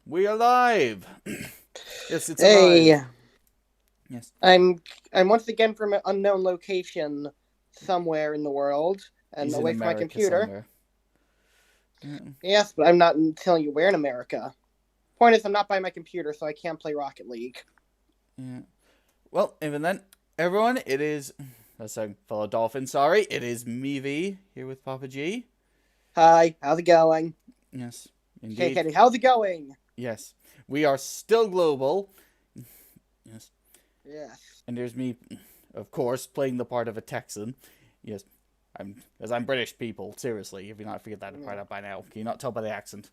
We are live. Yes, it's Hey, alive. Yes, I'm once again from an unknown location somewhere in the world and he's in away from my America computer. somewhere. Yeah, Yes, but I'm not telling you where in America. Point is, I'm not by my computer, so I can't play Rocket League. yeah. Well, even then, everyone, it is. That's a fellow dolphin. Sorry, it is me V here with Papa G. Hi, how's it going? Yes, Hey, indeed. Kenny, how's it going? Yes, we are still global. Yes, Yes. and there's me, of course, playing the part of a Texan. Yes, I'm British people. Seriously, if you not figured that part out by now, can you not tell by the accent?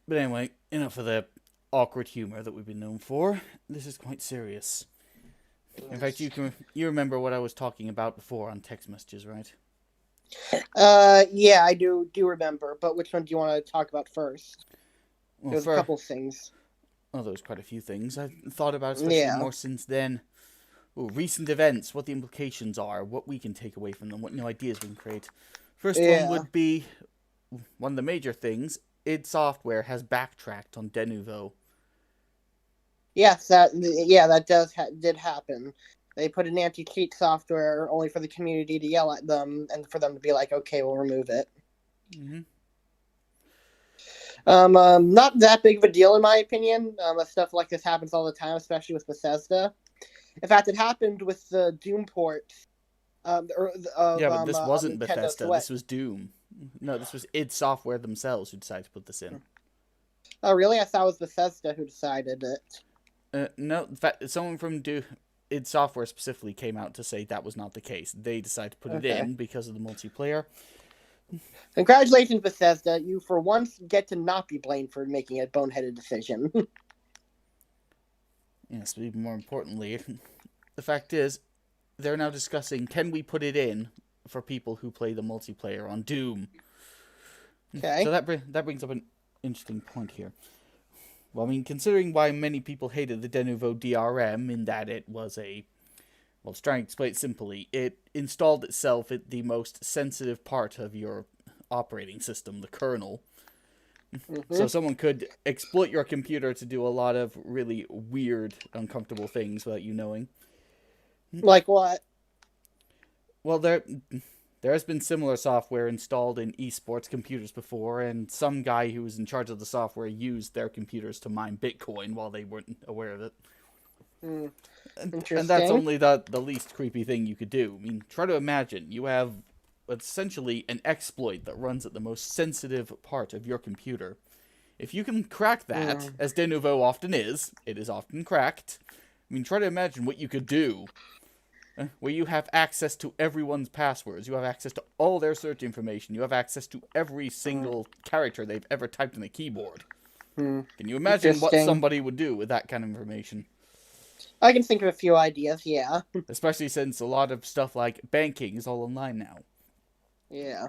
But anyway, enough of the awkward humor that we've been known for. This is quite serious. In fact, you remember what I was talking about before on text messages, right? Yeah, I do remember, but which one do you want to talk about first? Well, There's a for couple things. there's quite a few things I've thought about, especially Yeah, more since then. Ooh, recent events, what the implications are, what we can take away from them, what new ideas we can create. First one yeah. would be one of the major things. id Software has backtracked on Denuvo. Yes, that did happen. They put an anti-cheat software only for the community to yell at them and for them to be like, "Okay, we'll remove it." Mm-hmm. Not that big of a deal in my opinion. Stuff like this happens all the time, especially with Bethesda. In fact, it happened with the Doom port Yeah, but this of wasn't Nintendo Bethesda. Switch. This was Doom. No, this was id Software themselves who decided to put this in. Oh, really? I thought it was Bethesda who decided it. No, in fact, someone from id Software specifically came out to say that was not the case. They decided to put it Okay. in because of the multiplayer. Congratulations, Bethesda. You for once get to not be blamed for making a boneheaded decision. Yes, but even more importantly, the fact is, they're now discussing can we put it in for people who play the multiplayer on Doom. So Okay. that brings up an interesting point here. Well, I mean, considering why many people hated the Denuvo DRM in that it was a well, to try and explain it simply, it installed itself at the most sensitive part of your operating system, the kernel. So Mm-hmm. someone could exploit your computer to do a lot of really weird, uncomfortable things without you knowing. Like what? Well, there has been similar software installed in esports computers before, and some guy who was in charge of the software used their computers to mine Bitcoin while they weren't aware of it. Mm, And that's interesting. only the least creepy thing you could do. I mean, try to imagine you have essentially an exploit that runs at the most sensitive part of your computer. If you can crack that, Mm. as De Nouveau often is, it is often cracked. I mean, try to imagine what you could do where you have access to everyone's passwords, you have access to all their search information, you have access to every Mm. single character they've ever typed in a keyboard. Mm. Can you imagine what Interesting. somebody would do with that kind of information? I can think of a few ideas. Yeah. Especially since a lot of stuff like banking is all online now. Yeah.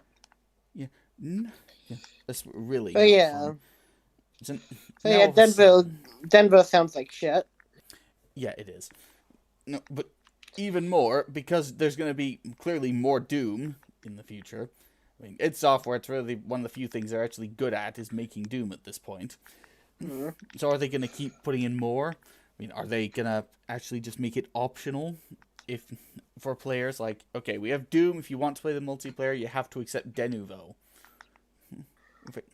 Yeah, yeah, that's really But not yeah. fun. So So now yeah, all of a sudden, Denver sounds like shit. yeah, it is. No, but even more because there's going to be clearly more Doom in the future. I mean, id Software, it's really one of the few things they're actually good at is making Doom at this point. Mm. So are they going to keep putting in more? I mean, are they going to actually just make it optional if for players like, okay, we have Doom, if you want to play the multiplayer, you have to accept Denuvo.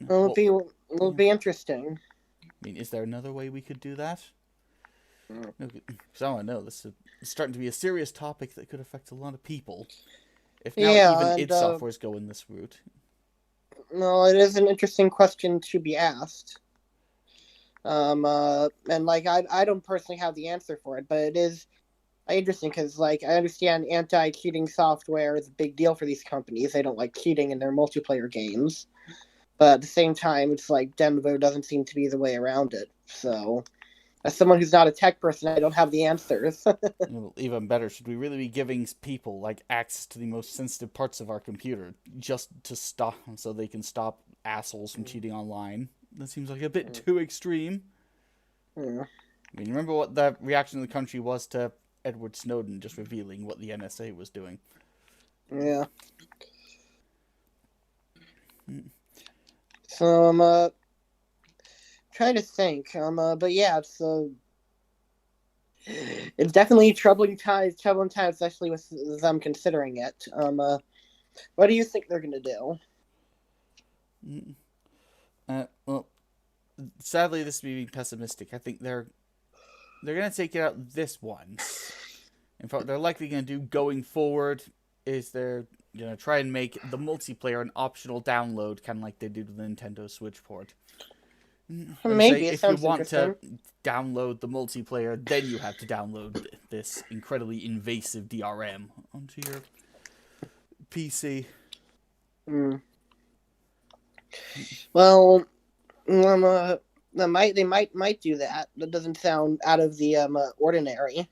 It'll Well, be it'll yeah. be interesting. I mean, is there another way we could do that? Mm. Because I don't know, this is starting to be a serious topic that could affect a lot of people. If now even Yeah, and id Software's going this route. well, it is an interesting question to be asked. And like I don't personally have the answer for it, but it is interesting because like I understand anti-cheating software is a big deal for these companies. They don't like cheating in their multiplayer games, but at the same time, it's like Denvo doesn't seem to be the way around it. So, as someone who's not a tech person, I don't have the answers. Even better, should we really be giving people like access to the most sensitive parts of our computer just to stop so they can stop assholes from cheating online? That seems like a bit too extreme. Yeah. I mean, remember what the reaction of the country was to Edward Snowden just revealing what the NSA was doing? Yeah. So trying to think. But yeah, it's definitely troubling times, especially with them considering it. What do you think they're gonna do? Mm. Well, sadly, this is me being pessimistic. I think they're gonna take it out this once. In fact, they're likely gonna do going forward is they're gonna try and make the multiplayer an optional download, kind of like they did with the Nintendo Switch port. And say Maybe it if you sounds want to interesting. download the multiplayer, then you have to download this incredibly invasive DRM onto your PC. Mm. Well, they might do that. That doesn't sound out of the ordinary.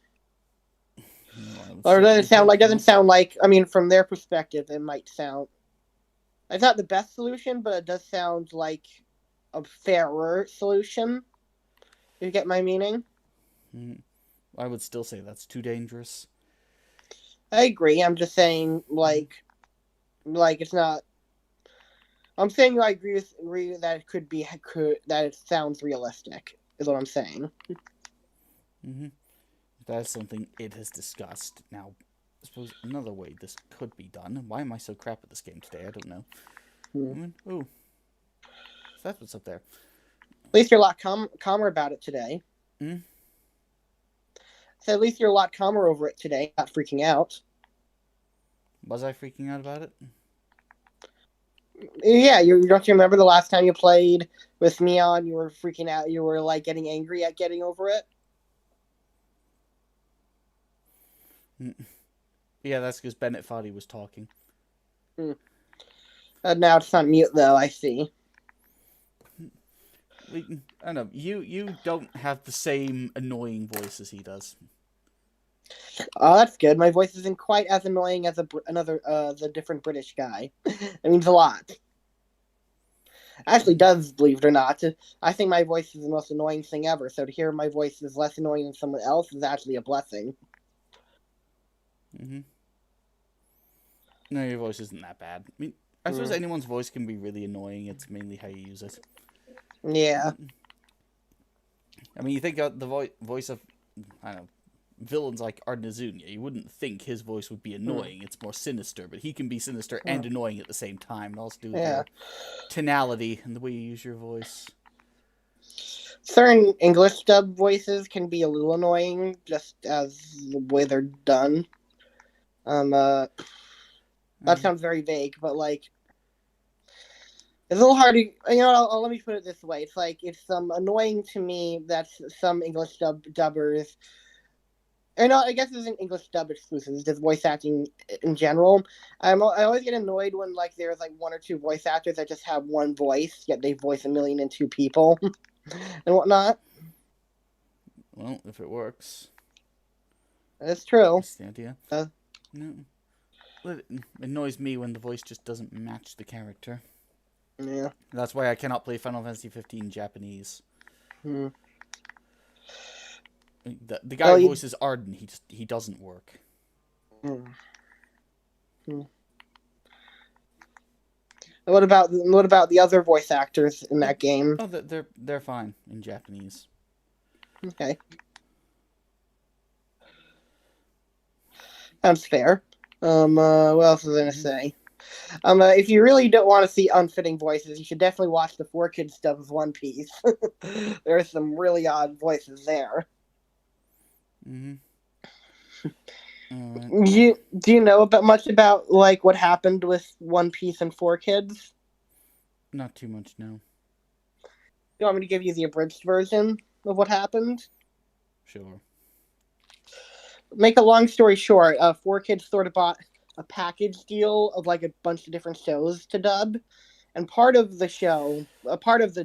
Well, Or certainly hope doesn't not. sound like. I mean, from their perspective, it might sound. It's not the best solution, but it does sound like a fairer solution. You get my meaning? I would still say that's too dangerous. I agree. I'm just saying, it's not. I'm saying I agree that it that it sounds realistic. Is what I'm saying. Mm-hmm. That is something it has discussed. Now, I suppose another way this could be done. Why am I so crap at this game today? I don't know. Hmm. Ooh, so that's what's up there. At least you're a lot calmer about it today. Mm? So at least you're a lot calmer over it today, not freaking out. Was I freaking out about it? Yeah, don't you remember the last time you played with Neon? You were freaking out. You were like getting angry at getting over it. Yeah, that's because Bennett thought he was talking. Now it's on mute though. I see. I don't know. You don't have the same annoying voice as he does. Oh, that's good. My voice isn't quite as annoying as the different British guy. It means a lot. Actually, does believe it or not. I think my voice is the most annoying thing ever. So to hear my voice is less annoying than someone else is actually a blessing. Mm-hmm. No, your voice isn't that bad. I mean, I suppose anyone's voice can be really annoying. It's mainly how you use it. Yeah. I mean, you think of the voice of, I don't know, villains like Arnazunia. You wouldn't think his voice would be annoying. It's more sinister, but he can be sinister and annoying at the same time. It also do with your tonality and the way you use your voice. Certain English dub voices can be a little annoying, just as the way they're done. That sounds very vague, but like, it's a little hard to, let me put it this way. It's like, it's annoying to me that some English dubbers, or no, I guess it's an English dub exclusive, it's just voice acting in general. I always get annoyed when, like, there's, like, one or two voice actors that just have one voice, yet they voice 1,000,002 people, and whatnot. Well, if it works. That's true. That's the idea. No. It annoys me when the voice just doesn't match the character. Yeah. That's why I cannot play Final Fantasy 15 Japanese. The guy who voices Arden, he doesn't work. What about the other voice actors in that game? Oh, they're fine in Japanese. Okay. Sounds fair. What else was I gonna say? If you really don't want to see unfitting voices, you should definitely watch the 4Kids stuff of One Piece. There are some really odd voices there. Mm-hmm. Do you know much about like what happened with One Piece and 4Kids? Not too much, no. You want me to give you the abridged version of what happened? Sure. Make a long story short, 4Kids sort of bought a package deal of like a bunch of different shows to dub, and part of the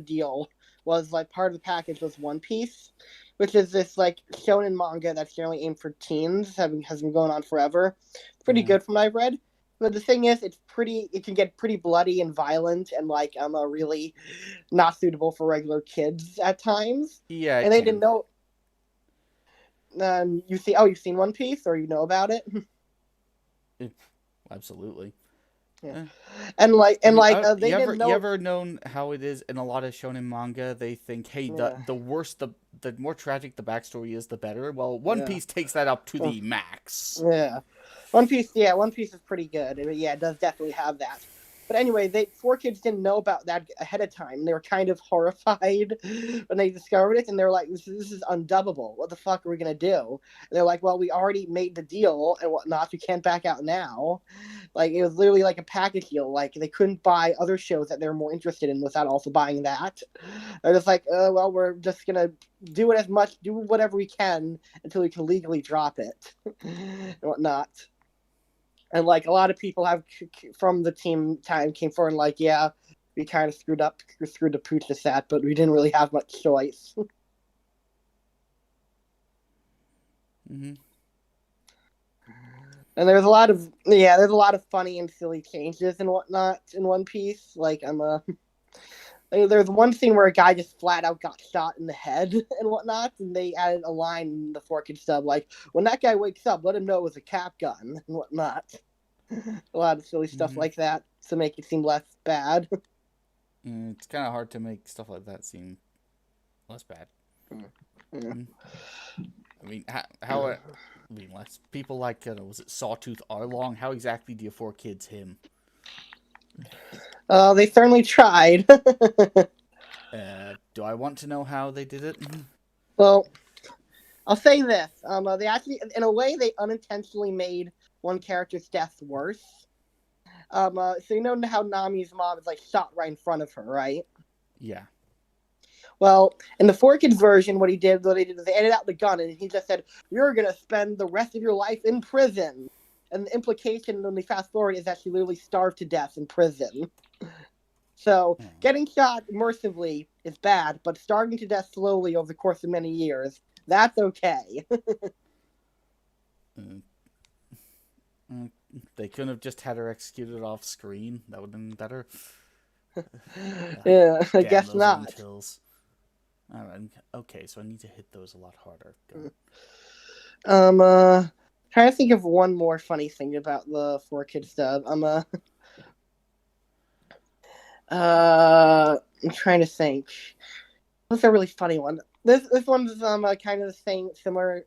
deal was like part of the package was One Piece, which is this like shonen manga that's generally aimed for teens, has been going on forever. It's pretty good from what I've read. But the thing is, it can get pretty bloody and violent, and like really not suitable for regular kids at times. Yeah, and they didn't know. You've seen One Piece, or you know about it? Absolutely. Yeah. Eh. And I mean, they didn't you know. ever known how it is in a lot of shonen manga? They think, hey, Yeah, the worse the more tragic the backstory is, the better. Well, One yeah, Piece takes that up to uh, the max. yeah. One Piece, yeah, One Piece is pretty good. Yeah, it does definitely have that. But anyway, they 4 kids didn't know about that ahead of time. They were kind of horrified when they discovered it, and they're like, "This is undubbable. What the fuck are we gonna do?" And they're like, "Well, we already made the deal and whatnot. We can't back out now." Like it was literally like a package deal. Like they couldn't buy other shows that they're more interested in without also buying that. They're just like, well, we're just gonna do whatever we can until we can legally drop it and whatnot. And like a lot of people have from the team time came forward and like, yeah, we kind of screwed the pooch with that, but we didn't really have much choice. Mm-hmm. And there's a lot of funny and silly changes and whatnot in One Piece. Like there's one scene where a guy just flat out got shot in the head and whatnot, and they added a line in the 4 Kids sub like, when that guy wakes up, let him know it was a cap gun and whatnot. A lot of silly stuff Mm-hmm. like that to make it seem less bad. It's kind of hard to make stuff like that seem less bad. Yeah. I mean, how I mean, less people like was it Sawtooth Arlong? How exactly do you 4 kids him? They certainly tried. Do I want to know how they did it? Well, I'll say this: they actually, in a way, they unintentionally made one character's death worse. So you know how Nami's mom is like shot right in front of her, right? Yeah. Well, in the 4 Kids version, what they did is they edited out the gun, and he just said, "You're gonna spend the rest of your life in prison." And the implication when we fast forward is that she literally starved to death in prison. So getting shot mercifully is bad, but starving to death slowly over the course of many years, that's okay. They couldn't have just had her executed off screen. That would have been better. Yeah, I Damn guess those wind not. chills. All right. Okay, so I need to hit those a lot harder. Trying to think of one more funny thing about the 4 Kids dub. I'm trying to think. What's a really funny one? This one's kind of the same, similar.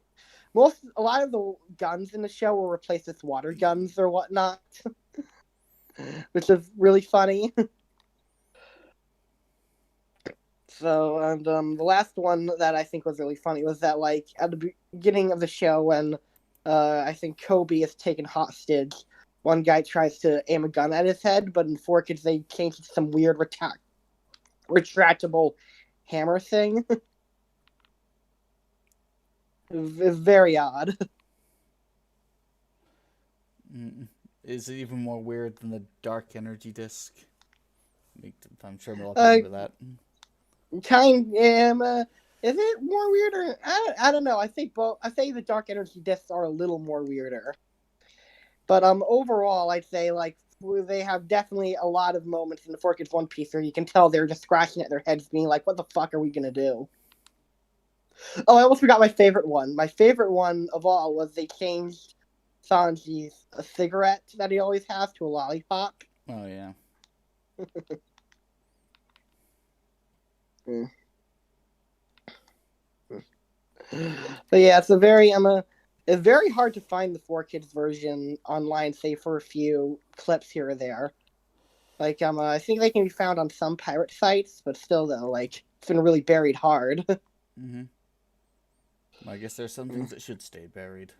A lot of the guns in the show were replaced with water guns or whatnot, which is really funny. So, and the last one that I think was really funny was that, like, at the beginning of the show, when I think Kobe is taken hostage, one guy tries to aim a gun at his head, but in 4 Kids they changed it to some weird retractable hammer thing. It's very odd. Is it even more weird than the dark energy disc? I'm sure we'll Uh, remember that. Is it more weirder? I don't know. I think both. I think the dark energy discs are a little more weirder. But overall, I'd say like they have definitely a lot of moments in the 4 Kids One Piece where you can tell they're just scratching at their heads, being like, "What the fuck are we gonna do?" Oh, I almost forgot my favorite one. My favorite one of all was they changed Sanji's cigarette that he always has to a lollipop. Oh yeah. But yeah, it's very hard to find the 4 Kids version online, save for a few clips here or there. Like I think they can be found on some pirate sites, but still though, like it's been really buried hard. Well, I guess there's some things that should stay buried.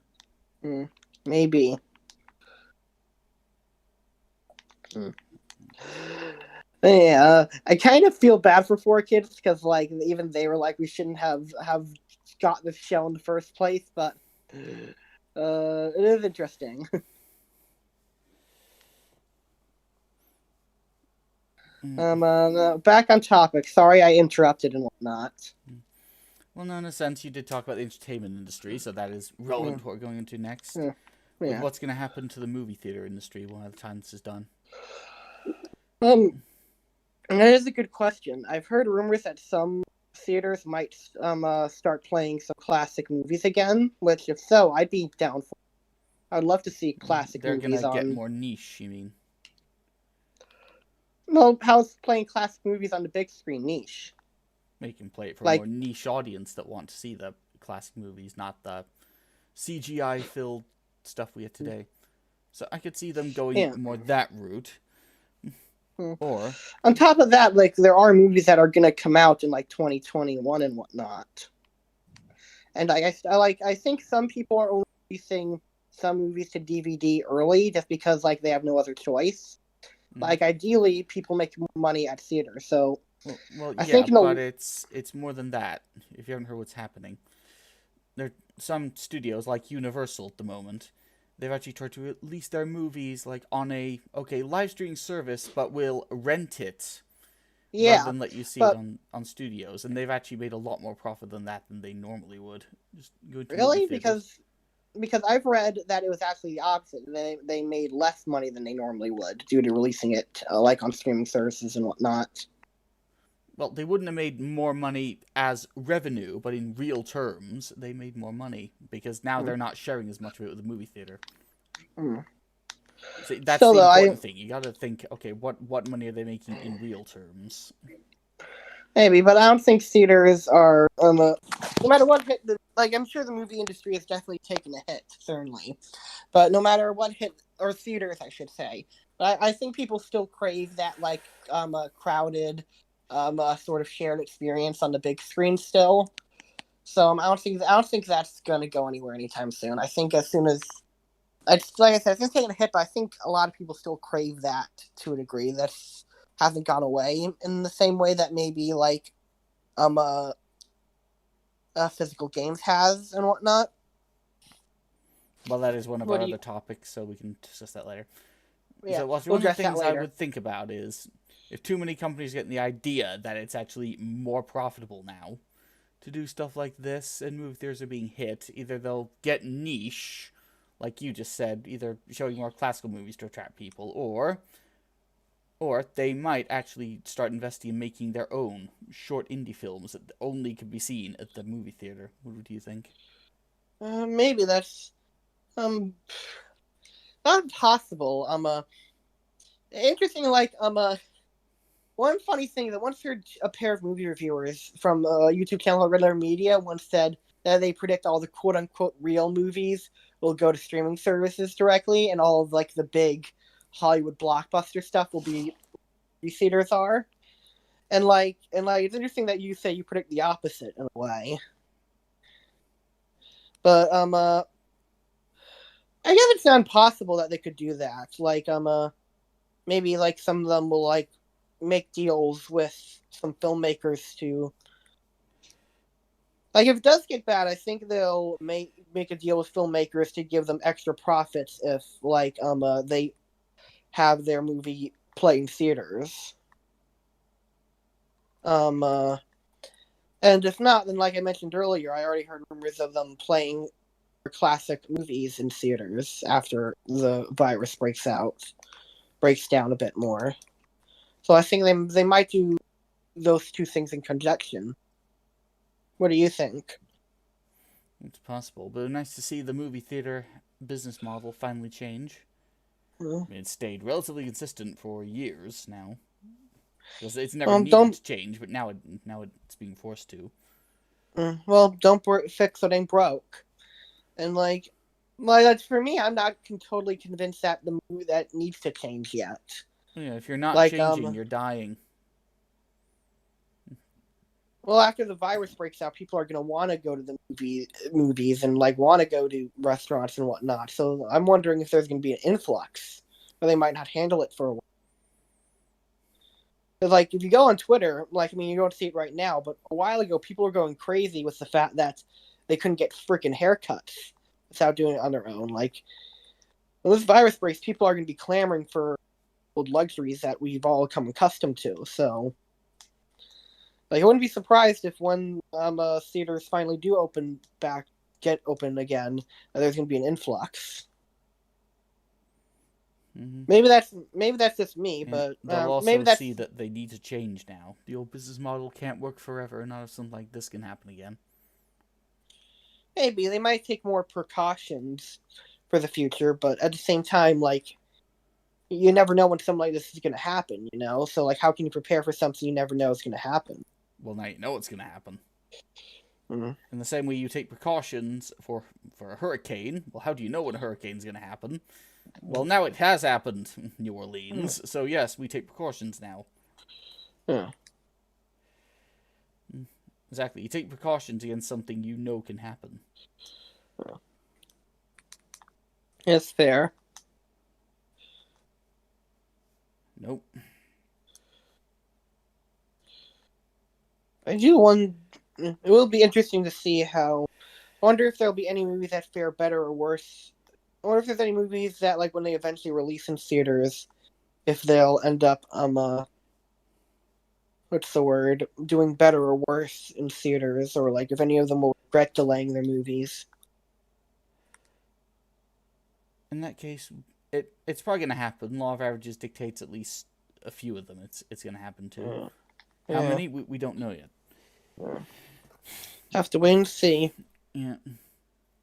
Maybe. Yeah, I kind of feel bad for 4 Kids because like even they were like we shouldn't have got this show in the first place, but it is interesting. Back on topic. Sorry, I interrupted and whatnot. Well, no, in a sense, you did talk about the entertainment industry, so that is relevant to what we're going into next. Yeah. With what's going to happen to the movie theater industry by the time this is done. That is a good question. I've heard rumors that some theaters might start playing some classic movies again. Which, if so, I'd be down for. I'd love to see classic They're movies gonna on. get more niche. You mean? Well, how's playing classic movies on the big screen niche? They can play it for a more Like, niche audience that want to see the classic movies, not the CGI filled stuff we have today. So I could see them going yeah. more that route. Hmm. Or, On top of that, like there are movies that are gonna come out in like 2021 and whatnot. And I think some people are only releasing some movies to DVD early just because like they have no other choice. mm, Like ideally, people make more money at theaters. So well, I yeah, think in but the it's more than that. If you haven't heard what's happening, there are some studios like Universal at the moment. They've actually tried to release their movies like on a live streaming service, but will rent it rather yeah, than let you see it but on studios, and they've actually made a lot more profit than that than they normally would. Just go to movie really theaters. because I've read that it was actually the opposite. They made less money than they normally would due to releasing it like on streaming services and whatnot. Well, they wouldn't have made more money as revenue, but in real terms, they made more money because now Hmm. they're not sharing as much of it with the movie theater. Hmm. See, that's Still, the though, I important thing. You got to think, okay, what money are they making in real terms? maybe, but I don't think theaters are no matter what hit. Like I'm sure the movie industry has definitely taken a hit, certainly, but no matter what hit or theaters, I should say. But I think people still crave that like a crowded, sort of shared experience on the big screen still. So I don't think that's gonna go anywhere anytime soon. I think as soon as it's like I said, it's taking a hit, but I think a lot of people still crave that to a degree. That hasn't gone away in the same way that maybe like um uh, physical games has and whatnot. Well, that is one of What our do you? other topics, so we can discuss that later. Yeah, So, well, we'll one of the address that things I later. would think about is if too many companies get the idea that it's actually more profitable now to do stuff like this and movie theaters are being hit, either they'll get niche, like you just said, either showing more classical movies to attract people, or they might actually start investing in making their own short indie films that only could be seen at the movie theater. What do you think? Maybe that's um not impossible. Interesting. Like one funny thing that once heard a pair of movie reviewers from a YouTube channel called Regular Media once said that they predict all the quote unquote real movies will go to streaming services directly, and all of like the big Hollywood blockbuster stuff will be theaters are. And it's interesting that you say you predict the opposite in a way. But I guess it's not impossible that they could do that. Like maybe like some of them will like make deals with some filmmakers to like if it does get bad, I think they'll make a deal with filmmakers to give them extra profits if like they have their movie play in theaters. Um and if not, then like I mentioned earlier, I already heard rumors of them playing classic movies in theaters after the virus breaks down a bit more. So I think they might do those two things in conjunction. What do you think? It's possible, but nice to see the movie theater business model finally change. Hmm. I mean, it's stayed relatively consistent for years now because it's never Well, needed don't to change, but now it's being forced to. don't fix what ain't broke. And like that's for me. I'm not totally convinced that the movie that needs to change yet. Yeah, if you're not Like changing, you're dying. well, after the virus breaks out, people are gonna want to go to the movies and like want to go to restaurants and whatnot. So I'm wondering if there's gonna be an influx, or they might not handle it for a while. Because like if you go on Twitter, like I mean you don't see it right now, but a while ago people were going crazy with the fact that they couldn't get freaking haircuts without doing it on their own. Like when this virus breaks, people are going to be clamoring for old luxuries that we've all come accustomed to. So like I wouldn't be surprised if when theaters finally do get open again, there's going to be an influx. Mm-hmm. Maybe that's just me, And but they'll maybe also that's see that they need to change now. The old business model can't work forever, not if something like this can happen again. maybe they might take more precautions for the future, but at the same time, like you never know when something like this is going to happen, you know? So, like, how can you prepare for something you never know is going to happen? Well, now you know it's going to happen. Mm. In the same way you take precautions for a hurricane, well, how do you know when a hurricane's going to happen? Well, now it has happened, New Orleans, so yes, we take precautions now. Yeah. Exactly, you take precautions against something you know can happen. It's fair. Nope. I do one. It will be interesting to see how. I wonder if there'll be any movies that fare better or worse. I wonder if there's any movies that, like, when they eventually release in theaters, if they'll end up what's the word, doing better or worse in theaters, or like if any of them will regret delaying their movies. In that case, it's probably going to happen. Law of averages dictates at least a few of them. It's going to happen too. Yeah. How many? We don't know yet. Yeah. Have to wait and see. Yeah.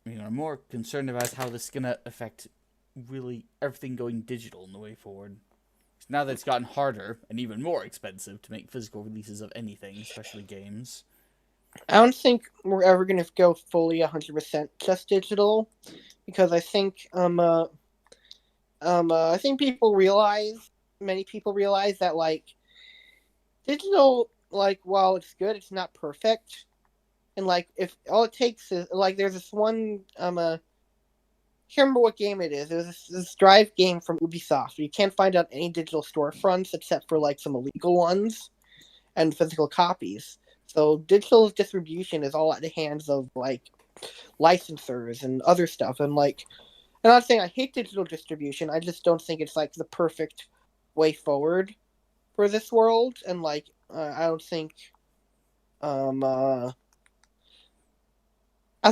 I'm more concerned about how this is going to affect really everything going digital in the way forward. Now that it's gotten harder and even more expensive to make physical releases of anything, especially games. I don't think we're ever going to go fully 100% just digital, because I think I think many people realize that, like, digital, like, while it's good, it's not perfect. And, like, if all it takes is, like, there's this one I can't remember what game it is. It was this Drive game from Ubisoft. You can't find out any digital storefronts except for, like, some illegal ones and physical copies. So digital distribution is all at the hands of, like, licensors and other stuff. And, like, I'm not saying I hate digital distribution. I just don't think it's, like, the perfect way forward for this world. And, like, I don't think as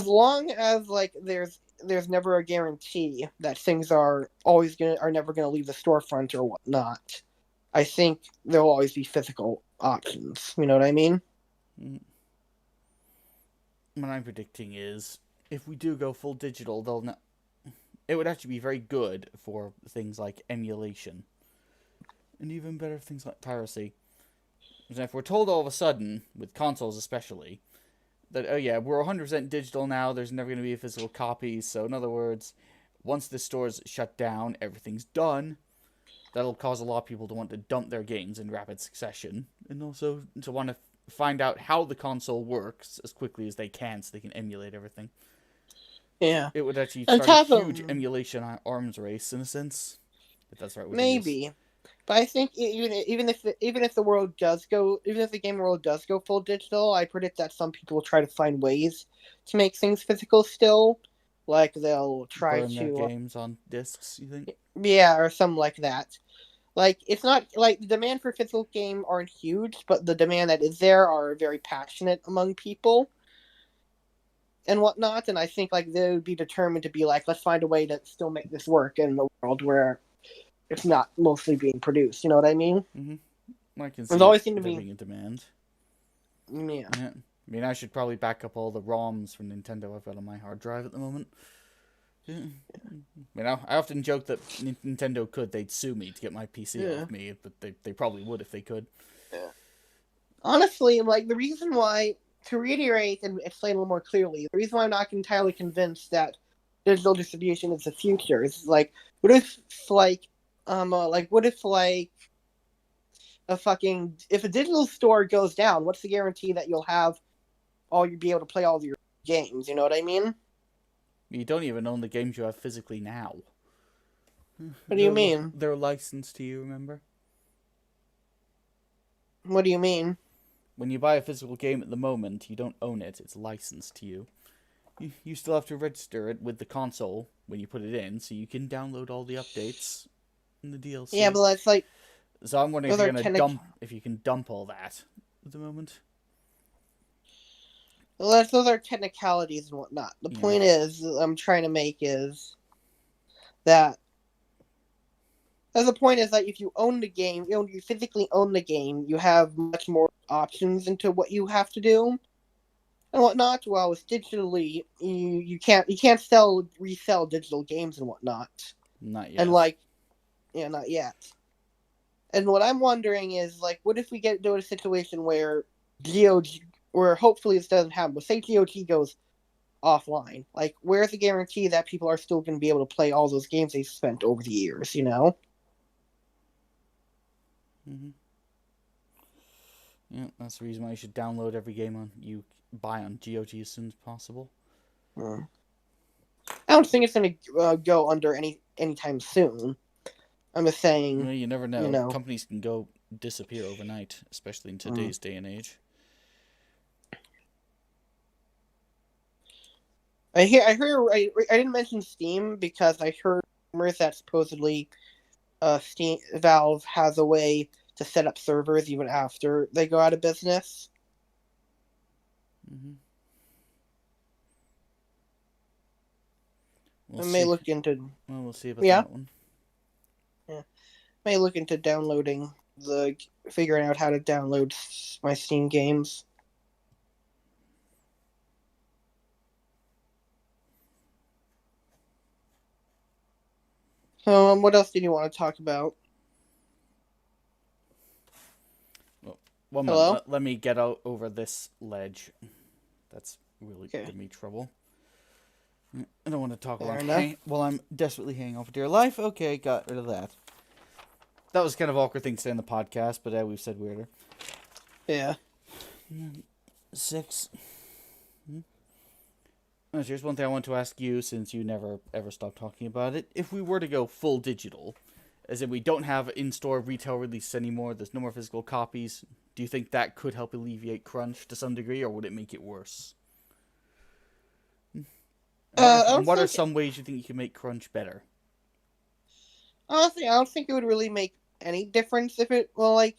long as, like, there's never a guarantee that things are never gonna leave the storefront or whatnot. I think there'll always be physical options. You know what I mean? What I'm predicting is, if we do go full digital, it would actually be very good for things like emulation, and even better things like piracy. Because if we're told all of a sudden, with consoles especially, that, oh yeah, we're 100% digital now, there's never going to be a physical copy, so in other words, once the store's shut down, everything's done, that'll cause a lot of people to want to dump their games in rapid succession, and also to want to find out how the console works as quickly as they can so they can emulate everything. Yeah. It would actually On start a top of huge emulation arms race, in a sense, if that's the right word to use. maybe, but I think even if the game world does go full digital, I predict that some people will try to find ways to make things physical still. Like they'll try Burn their to games on discs, you think? yeah, or something like that. Like, it's not like the demand for physical game aren't huge, but the demand that is there are very passionate among people and whatnot. And I think, like, they would be determined to be like, let's find a way to still make this work in the world where it's not mostly being produced. You know what I mean? Mm-hmm. I can see There's always seemed there to be being a demand. yeah. Yeah. I mean, I should probably back up all the ROMs from Nintendo I've got on my hard drive at the moment. Yeah. I mean, I often joke that Nintendo they'd sue me to get my PC off me, but they probably would if they could. Yeah. Honestly, like, the reason why, to reiterate and explain a little more clearly, the reason why I'm not entirely convinced that digital distribution is the future is, like, what if, like, what if, like, if a digital store goes down, what's the guarantee that you'll be able to play all your games? You know what I mean? You don't even own the games you have physically now. What do you mean? They're licensed to you, remember? What do you mean? When you buy a physical game at the moment, you don't own it, it's licensed to you. You still have to register it with the console when you put it in, so you can download all the updates and the DLC. Yeah, but that's like. So I'm wondering if you can dump all that at the moment. Well, those are technicalities and whatnot. The point I'm trying to make is that. The point is that if you own the game, you physically own the game, you have much more options into what you have to do and whatnot. While with digitally, you can't resell digital games and whatnot. Not yet. And, like, Yeah, not yet. And what I'm wondering is, like, what if we get into a situation where GOG, where hopefully this doesn't happen, but say GOG goes offline. Like, where's the guarantee that people are still going to be able to play all those games they spent over the years, you know? Mm-hmm. Yeah, that's the reason why you should download every game you buy on GOG as soon as possible. I don't think it's going to go under anytime soon. I'm just saying, Well, you never know. you know. Companies can go disappear overnight, especially in today's day and age. I didn't mention Steam because I heard rumors that supposedly Steam Valve has a way to set up servers even after they go out of business. Mm-hmm. We'll I may see. look into Well, we'll see about yeah, that one. yeah. May look into figuring out how to download my Steam games. What else did you want to talk about? Well, one moment. Hello? Let me get out over this ledge. That's really Okay. giving me trouble. I don't want to talk Fair enough. while I'm desperately hanging on for dear life. Okay, got rid of that. That was kind of awkward thing to say in the podcast, but we've said weirder. Yeah. 6. Here's one thing I want to ask you, since you never ever stop talking about it. If we were to go full digital, as in we don't have in-store retail release anymore, there's no more physical copies, do you think that could help alleviate crunch to some degree, or would it make it worse? What are some ways you think you can make crunch better? Honestly, I don't think it would really make any difference if it, well, like,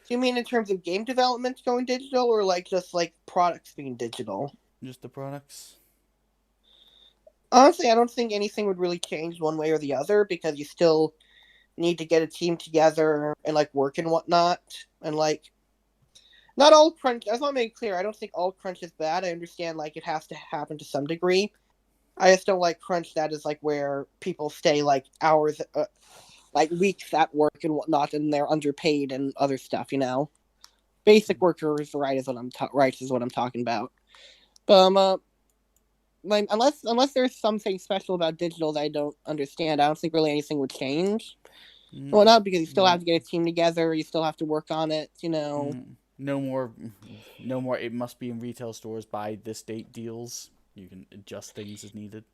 do you mean in terms of game development going digital, or like just like products being digital? Just the products? Honestly, I don't think anything would really change one way or the other because you still need to get a team together and like work and whatnot. And like, not all crunch, I just want to make it clear, I don't think all crunch is bad. I understand like it has to happen to some degree. I just don't like crunch that is like where people stay like hours, like weeks at work and whatnot, and they're underpaid and other stuff, you know? Basic workers' right is what I'm talking about. Like unless there's something special about digital that I don't understand, I don't think really anything would change. Well, not because you still have to get a team together, you still have to work on it, you know. No more. It must be in retail stores by this date deals. You can adjust things as needed.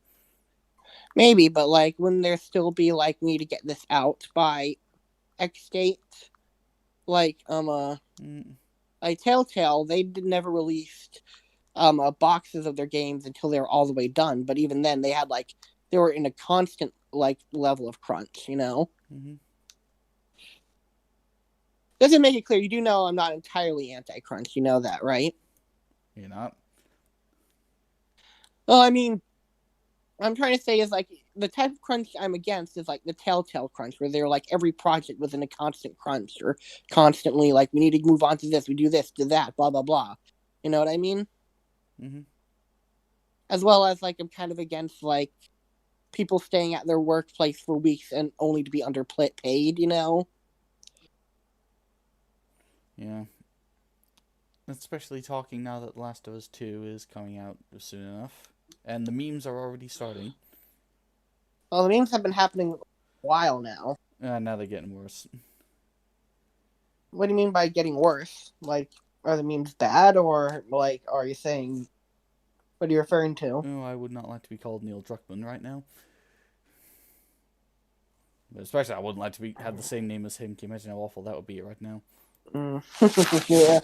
Maybe, but like wouldn't there still be like we need to get this out by X date? Like like Telltale, they never released boxes of their games until they were all the way done. But even then, they were in a constant like level of crunch. You know, doesn't make it clear. You do know I'm not entirely anti-crunch. You know that, right? You're not. Well, I mean, what I'm trying to say is like the type of crunch I'm against is like the Telltale crunch, where they're like every project was in a constant crunch or constantly like we need to move on to this, we do this, do that, blah blah blah. You know what I mean? As well as like I'm kind of against like people staying at their workplace for weeks and only to be underpaid, you know? Yeah. Especially talking now that The Last of Us 2 is coming out soon enough. And the memes are already starting. Well, the memes have been happening a while now. Now they're getting worse. What do you mean by getting worse? Like, are the memes bad, or like, are you saying, what are you referring to? Oh, I would not like to be called Neil Druckmann right now. But especially, I wouldn't like to have the same name as him. Can you imagine how awful that would be right now? Yeah.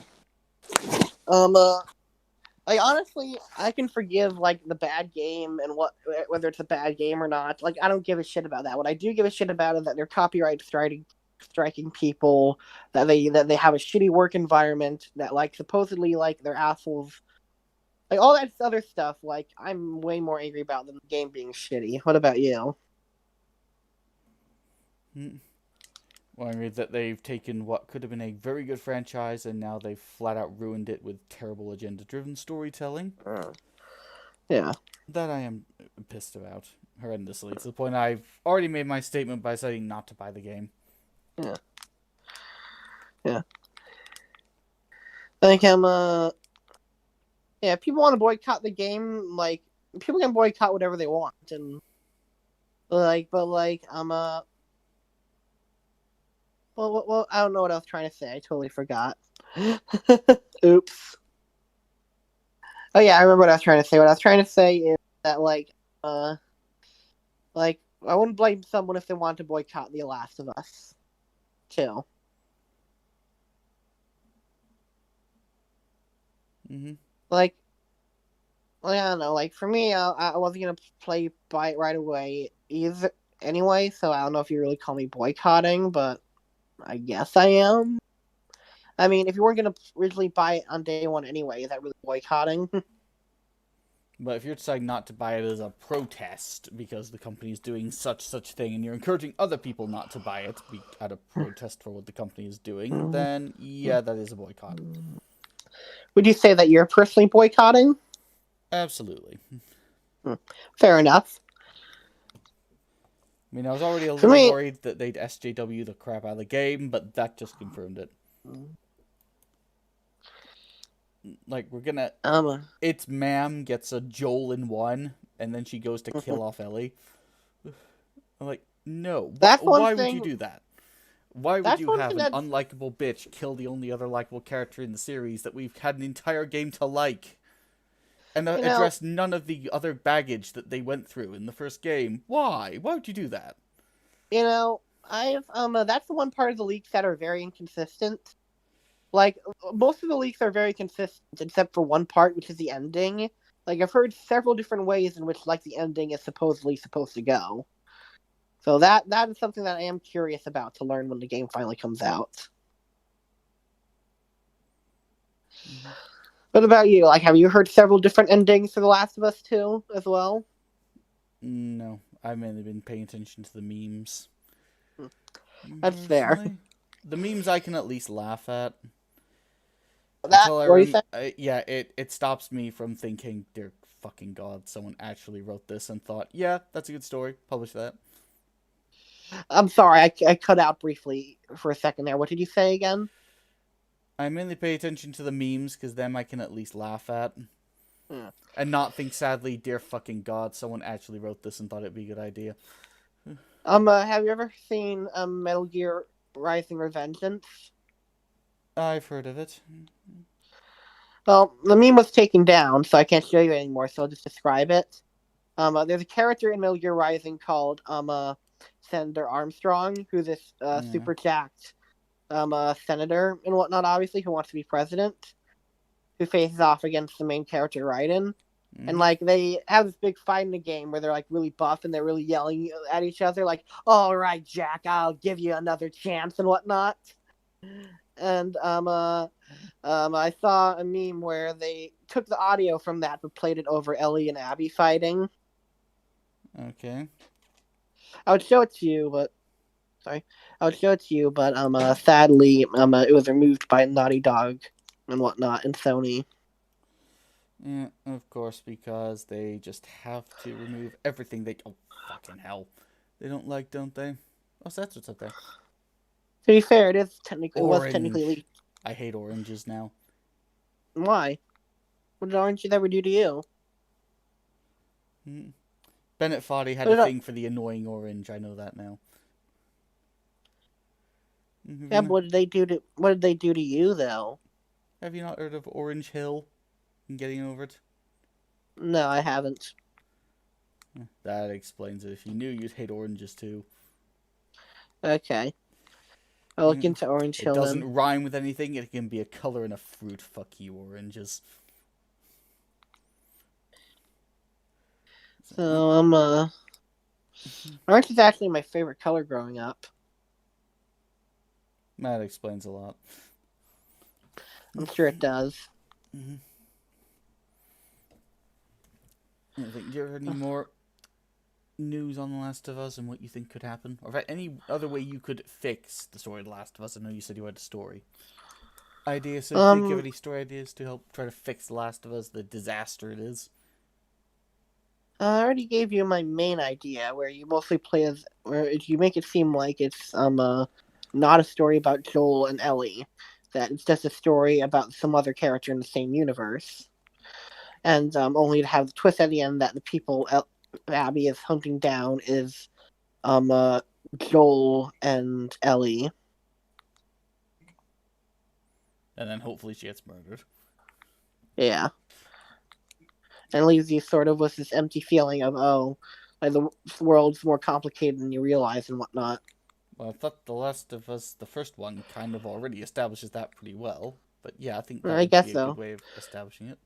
Like honestly, I can forgive like the bad game and whether it's a bad game or not. Like I don't give a shit about that. What I do give a shit about is that they're copyright striking people, that they have a shitty work environment, that like supposedly like they're assholes. Like all that other stuff, like I'm way more angry about than the game being shitty. What about you? Well, I mean that they've taken what could have been a very good franchise and now they've flat out ruined it with terrible agenda-driven storytelling. Yeah. That I am pissed about. horrendously, to the point I've already made my statement by saying not to buy the game. Yeah. Yeah. Like, yeah, people want to boycott the game, like, people can boycott whatever they want, and, well, I don't know what I was trying to say. I totally forgot. Oops. Oh yeah, I remember what I was trying to say. What I was trying to say is that uh, like I wouldn't blame someone if they wanted to boycott The Last of Us, too. Mm-hmm. Like, I don't know. Like for me, I wasn't gonna buy it right away either. Anyway, so I don't know if you really call me boycotting, but I guess I am. I mean, if you weren't gonna originally buy it on day one anyway, is that really boycotting? But if you're deciding not to buy it as a protest because the company is doing such thing, and you're encouraging other people not to buy it out of protest for what the company is doing, then yeah, that is a boycott. Would you say that you're personally boycotting? Absolutely. Fair enough. I mean, I was already a For little me, worried that they'd SJW the crap out of the game, but that just confirmed it. Like, we're gonna... It's Ma'am gets a Joel in one, and then she goes to kill off Ellie. I'm like, no. that's one Why would you thing. do that? Why would That's you one have thing an that unlikable bitch kill the only other likable character in the series that we've had an entire game to like? And you know. address none of the other baggage that they went through in the first game? Why? Why would you do that? I've that's the one part of the leaks that are very inconsistent. Like most of the leaks are very consistent, except for one part, which is the ending. Like I've heard several different ways in which like the ending is supposedly supposed to go. So that is something that I am curious about to learn when the game finally comes out. Mm-hmm. What about you? Like, have you heard several different endings for The Last of Us 2 as well? No, I've mainly been paying attention to the memes. That's fair. Personally, the memes I can at least laugh at. That what do you say? Yeah, it stops me from thinking, dear fucking god, someone actually wrote this and thought, yeah, that's a good story, publish that. I'm sorry, I cut out briefly for a second there. What did you say again? I mainly pay attention to the memes because them I can at least laugh at. Hmm. And not think sadly, dear fucking god, someone actually wrote this and thought it'd be a good idea. Have you ever seen Metal Gear Rising: Revengeance? I've heard of it. Well, the meme was taken down, so I can't show you anymore. So I'll just describe it. There's a character in Metal Gear Rising called Senator Armstrong, who's this Yeah. super jacked senator and whatnot, obviously, who wants to be president, who faces off against the main character Raiden. Mm-hmm. And like they have this big fight in the game where they're like really buff and they're really yelling at each other, like, "All right, Jack, I'll give you another chance" and whatnot. And I saw a meme where they took the audio from that but played it over Ellie and Abby fighting. Okay. I would show it to you, but sadly, it was removed by Naughty Dog and whatnot and Sony. Yeah, of course, because they just have to remove everything they... Oh, fucking hell. They don't like, don't they? Oh, so that's what's up there. To be fair, it was technically Orange. leaked. I hate oranges now. Why? What did oranges ever do to you? Bennett Foddy had a thing for the annoying orange. I know that now. Yeah, but what did they do to you though? Have you not heard of Orange Hill and getting over it? No, I haven't. That explains it. If you knew, you'd hate oranges too. Okay. I'll look into Orange Hill. It doesn't rhyme with anything. It can be a color in a fruit. Fuck you, oranges. So orange is actually my favorite color growing up. That explains a lot. I'm sure it does. Mm-hmm. Do you have any more news on The Last of Us and what you think could happen? Or any other way you could fix the story of The Last of Us? I know you said you had a story idea, so do you have any story ideas to help try to fix The Last of Us, the disaster it is? I already gave you my main idea, where you mostly play as, where you make it seem like it's not a story about Joel and Ellie, that it's just a story about some other character in the same universe, and only to have the twist at the end that the people Abby is hunting down is um uh, Joel and Ellie. And then hopefully she gets murdered. Yeah, and leaves you sort of with this empty feeling of, oh, like the world's more complicated than you realize and whatnot. Well, I thought The Last of Us, the first one, kind of already establishes that pretty well. But yeah, I think that I would be guess a good so. way of establishing it.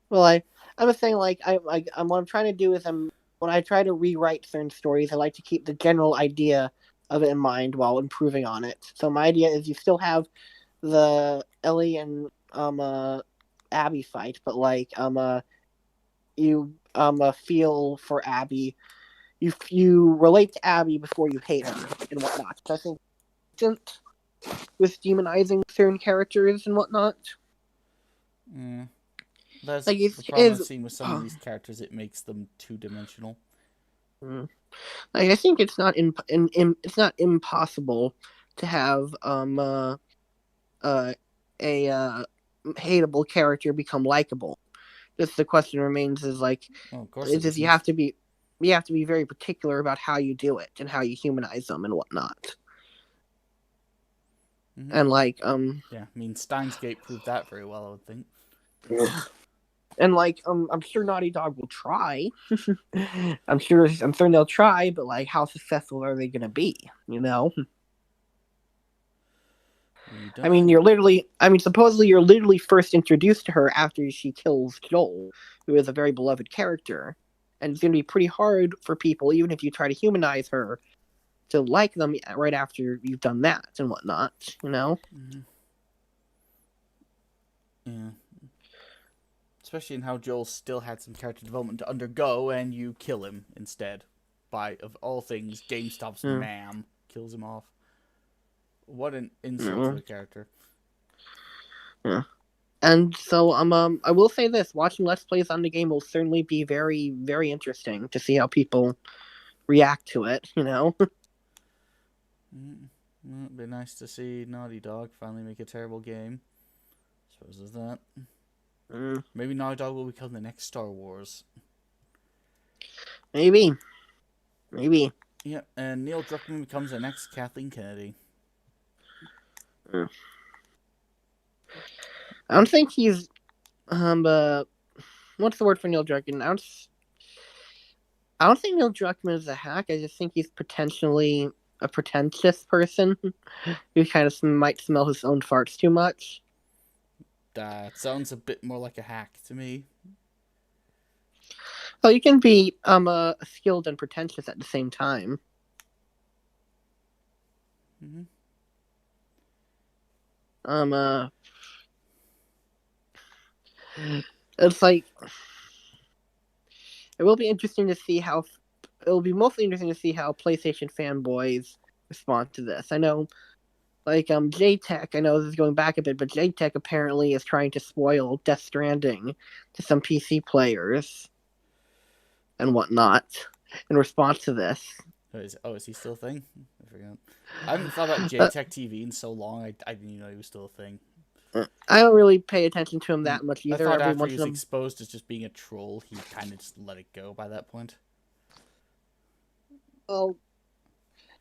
Well, I was saying, like, I'm what I'm trying to do is, when I try to rewrite certain stories, I like to keep the general idea of it in mind while improving on it. So my idea is you still have the Ellie and Abby fight, but like you feel for Abby. You relate to Abby before you hate her and whatnot. So I think with demonizing certain characters and whatnot. Yeah. That's Like the problem I've it's seen with some of these characters. It makes them two-dimensional. like, I think it's not it's not impossible to have uh a hateable character become likable. Just the question remains is like, Well, of course it is isn't. you have to be very particular about how you do it and how you humanize them and whatnot. Mm-hmm. And like Yeah, I mean, Steins Gate proved that very well, I would think. and like I'm sure Naughty Dog will try. I'm certain they'll try, but like how successful are they gonna be, you know? We I don't mean, know. supposedly you're literally first introduced to her after she kills Joel, who is a very beloved character. And it's going to be pretty hard for people, even if you try to humanize her, to like them right after you've done that and whatnot, you know? Mm-hmm. Yeah. Especially in how Joel still had some character development to undergo, and you kill him instead. By, of all things, GameStop's Mm. ma'am kills him off. What an insult to Mm. a character. Yeah. And so I will say this, watching Let's Plays on the game will certainly be very, very interesting to see how people react to it, you know? Well, it'd be nice to see Naughty Dog finally make a terrible game. I suppose there's that. Mm. Maybe Naughty Dog will become the next Star Wars. Maybe. Maybe. Yeah, and Neil Druckmann becomes the next Kathleen Kennedy. Mm. I don't think he's what's the word for Neil Druckmann? I don't think Neil Druckmann is a hack. I just think he's potentially a pretentious person who kind of might smell his own farts too much. That sounds a bit more like a hack to me. Well, you can be skilled and pretentious at the same time. Mm-hmm. It's like it will be interesting to see how it will be mostly interesting to see how PlayStation fanboys respond to this. I know, like JTech. I know this is going back a bit, but JTech apparently is trying to spoil Death Stranding to some PC players and whatnot in response to this. Is he still a thing? I forgot. I haven't thought about Uh, JTech TV in so long. I didn't even know he was still a thing. I don't really pay attention to him that much I either. thought Every after he once was in a exposed as just being a troll, he kind of just let it go by that point. well,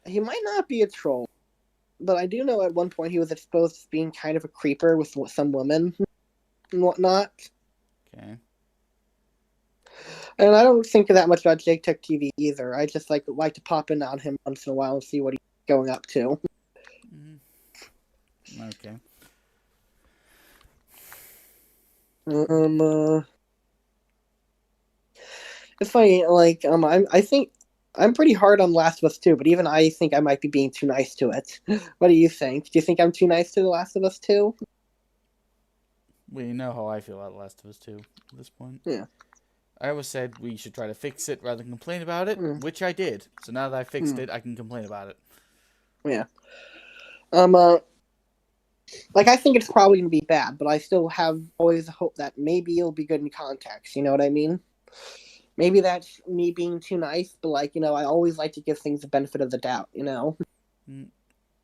he might not be a troll, but I do know at one point he was exposed as being kind of a creeper with some women and whatnot. Okay. And I don't think that much about Jake Tech TV either. I just like to pop in on him once in a while and see what he's going up to. Okay. It's funny. Like I think I'm pretty hard on Last of Us 2, but even I think I might be being too nice to it. What do you think? Do you think I'm too nice to The Last of Us 2? Well, you know how I feel about The Last of Us 2 at this point. Yeah. I always said we should try to fix it rather than complain about it, which I did. So now that I fixed it, I can complain about it. Yeah. Like I think it's probably gonna be bad, but I still have always hope that maybe it'll be good in context. You know what I mean? Maybe that's me being too nice, but like, I always like to give things the benefit of the doubt, Mm,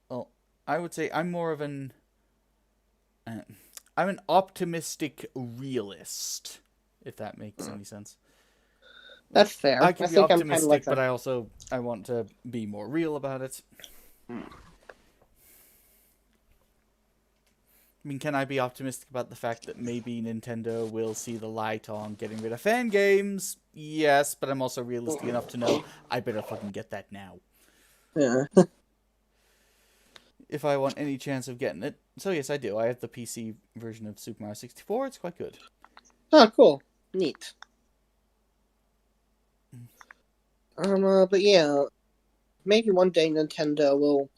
well, I would say uh, I'm an optimistic realist, if that makes any sense. That's I fair. I can be think I'm kind of like optimistic, but that. I want to be more real about it. I mean, can I be optimistic about the fact that maybe Nintendo will see the light on getting rid of fan games? Yes, but I'm also realistic enough to know I better fucking get that now Yeah. if I want any chance of getting it. So yes, I do. I have the PC version of Super Mario 64. It's quite good. Oh, cool. Neat. But yeah, maybe one day Nintendo will.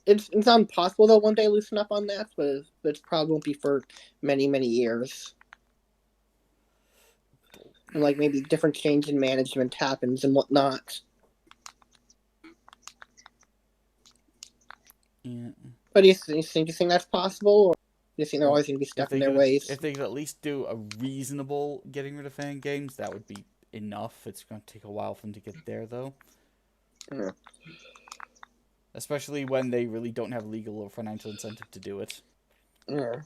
It's not impossible they'll one day loosen up on that, but it probably won't be for many, many years. And like maybe different change in management happens and whatnot. Yeah. But do you think that's possible, or do you think they're Well, always going to be stuck in their ways? if they could at least do a reasonable getting rid of fan games, that would be enough. It's going to take a while for them to get there, though. Yeah. Especially when they really don't have legal or financial incentive to do it. Yeah.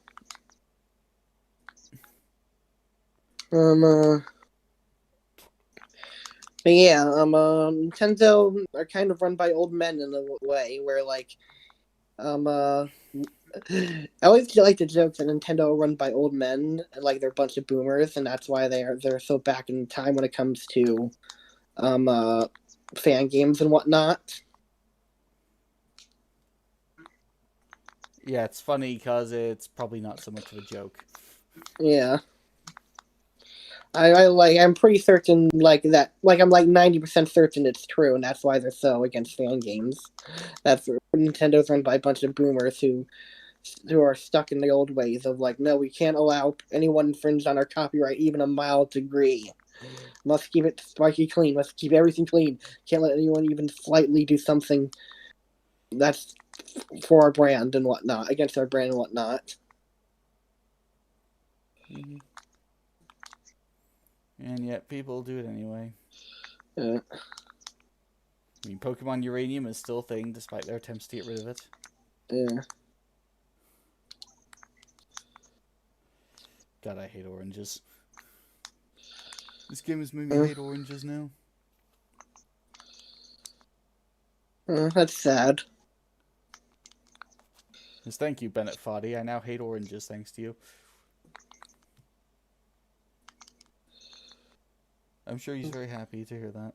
Um. But yeah. Nintendo are kind of run by old men in a way where like um. I always like to joke that Nintendo are run by old men and like they're a bunch of boomers, and that's why they're so back in time when it comes to um uh fan games and whatnot. Yeah, it's funny because it's probably not so much of a joke. Yeah. I'm pretty certain like that like I'm like 90% certain it's true, and that's why they're so against fan games. That's Nintendo's run by a bunch of boomers who are stuck in the old ways of like, no, we can't allow anyone infringe on our copyright even a mild degree. Must keep it spiky clean. Must keep everything clean. Can't let anyone even slightly do something that's for our brand and whatnot, against our brand and whatnot. Mm-hmm. And yet people do it anyway. Uh, I mean, Pokemon Uranium is still a thing despite their attempts to get rid of it. yeah. God, I hate oranges. This game has made me Uh, hate oranges now. that's sad. Yes, thank you, Bennett Foddy. I now hate oranges thanks to you. I'm sure he's very happy to hear that.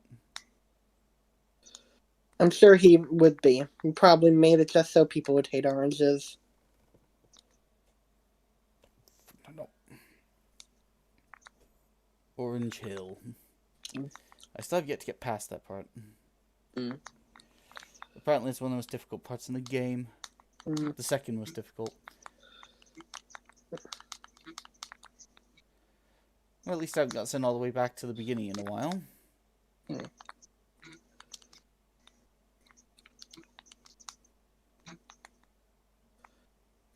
I'm sure he would be. He probably made it just so people would hate oranges. No. Orange Hill. I still have yet to get past that part. Mm. Apparently it's one of the most difficult parts in the game. Mm. The second most difficult. Or at least I haven't got sent all the way back to the beginning in a while. Mm.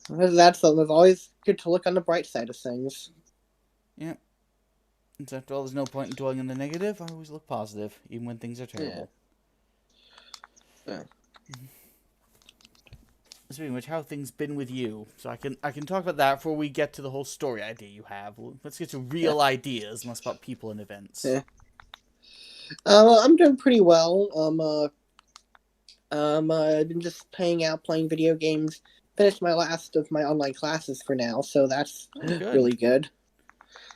That's always good to look on the bright side of things. Yeah. And after all, there's no point in dwelling on the negative. I always look positive, even when things are terrible. Yeah. Speaking of which, how have things been with you? So I can talk about that before we get to the whole story idea you have. Let's get to real ideas, and less about people and events. Yeah. I'm doing pretty well. I've been just hanging out, playing video games. Finished my last of my online classes for now, so that's really good.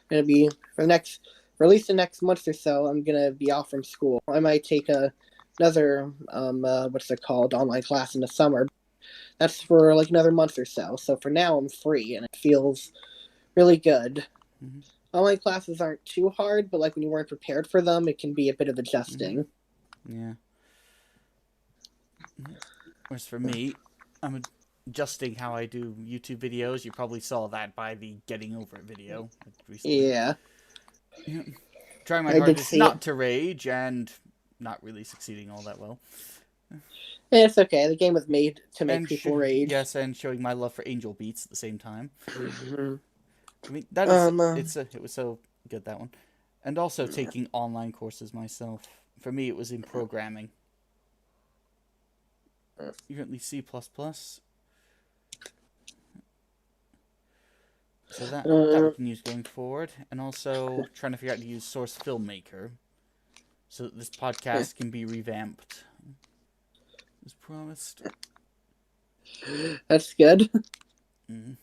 Gonna be for at least the next month or so. I'm gonna be off from school. I might take another what's it called, online class in the summer. That's for like another month or so. So for now, I'm free, and it feels really good. Mm-hmm. Online classes aren't too hard, but like when you weren't prepared for them, it can be a bit of adjusting. Mm-hmm. Yeah. Whereas for me, I'm adjusting how I do YouTube videos. You probably saw that by the getting over it video recently. Yeah. Yeah. Trying my I did hardest see it. not to rage and not really succeeding all that well. It's okay. The game was made to make And people rage. yes, and showing my love for Angel Beats at the same time. Mm-hmm. I mean, that is it was so good, that one. And also taking online courses myself. For me, it was in programming. Currently C++. So that we Uh, can use going forward. And also trying to figure out how to use Source Filmmaker so that this podcast can be revamped. As promised. that's good. Mm.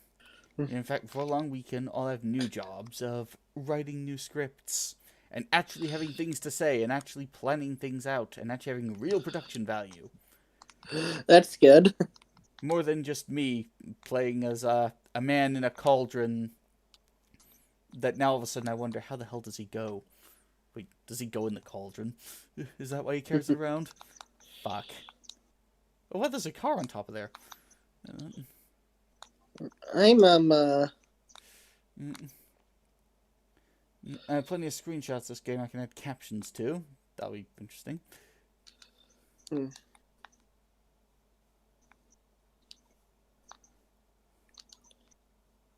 In fact, before long, we can all have new jobs of writing new scripts and actually having things to say and actually planning things out and actually having real production value. That's good. More than just me playing as a man in a cauldron that now all of a sudden I wonder, how the hell does he go? Wait, does he go in the cauldron? Is that why he carries it around? Fuck. Oh, what? There's a car on top of there. I'm I have plenty of screenshots this game I can add captions to. That'll be interesting.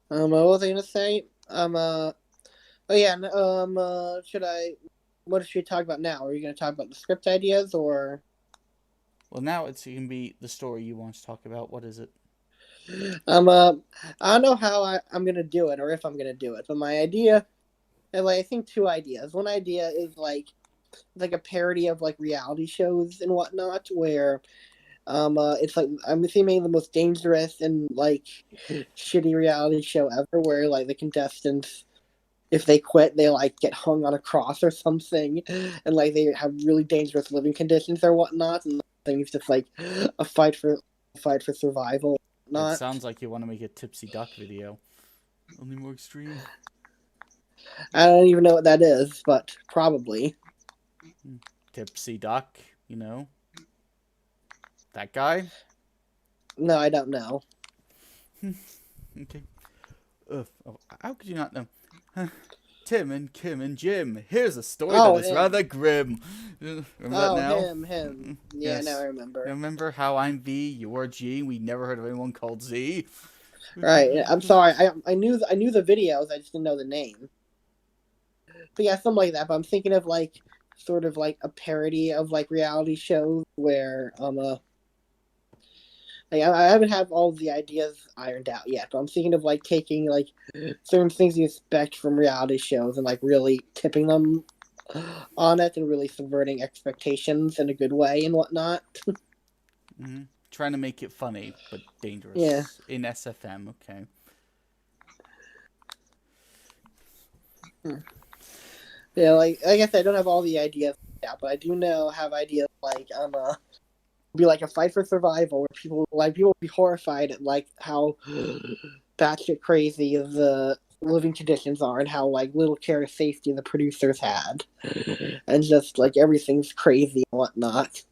what was I gonna say? Oh yeah. What should we talk about now? Are you gonna talk about the script ideas or? Well, now it's going to be the story you want to talk about. What is it? I don't know how I'm gonna do it or if I'm gonna do it, but my idea, I think two ideas. One idea is like a parody of like reality shows and whatnot, where it's like I'm assuming the most dangerous and like shitty reality show ever, where like the contestants, if they quit, they like get hung on a cross or something, and like they have really dangerous living conditions or whatnot, and things just like a fight for survival. It Not. sounds like you want to make a Tipsy Duck video. Only more extreme. I don't even know what that is, but probably. Tipsy Duck, you know? That guy? No, I don't know. Okay. How could you not know? Tim and Kim and Jim. Here's a story that is him. rather grim. Remember that now? Him. Yeah, Yes. now I remember. Remember how I'm V, you're G, we never heard of anyone called Z? Right. I'm sorry. I knew the videos. I just didn't know the name. But yeah, something like that. But I'm thinking of like sort of like a parody of like reality shows where like I haven't had all the ideas ironed out yet, but I'm thinking of like taking like certain things you expect from reality shows and like really tipping them on it and really subverting expectations in a good way and whatnot. Mm-hmm. Trying to make it funny, but dangerous. Yeah. In SFM, okay. Yeah, like I guess I don't have all the ideas now, but I do have ideas like be like a fight for survival where people will be horrified at like how batshit crazy the living conditions are and how like little care of safety the producers had, and just like everything's crazy and whatnot.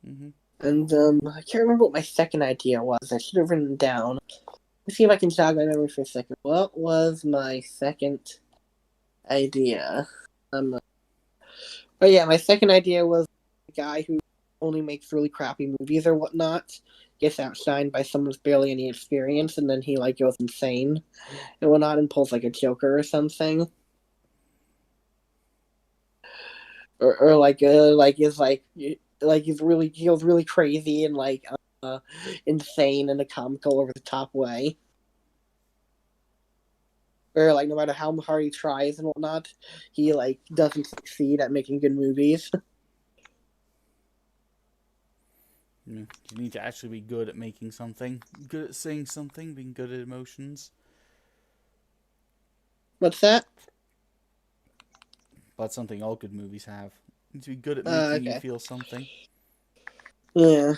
Mm-hmm. And I can't remember what my second idea was. I should have written it down. Let's see if I can jog my memory for a second. What was my second idea? Oh yeah, my second idea was a guy who only makes really crappy movies or whatnot gets outshined by someone with barely any experience, and then he like goes insane and whatnot and pulls like a Joker or something, or like he goes really crazy and like insane in a comical over the top way. Or like no matter how hard he tries and whatnot, he like doesn't succeed at making good movies. You need to actually be good at making something, good at saying something, being good at emotions. What's that? That's something all good movies have. You need to be good at making you feel something. Yeah.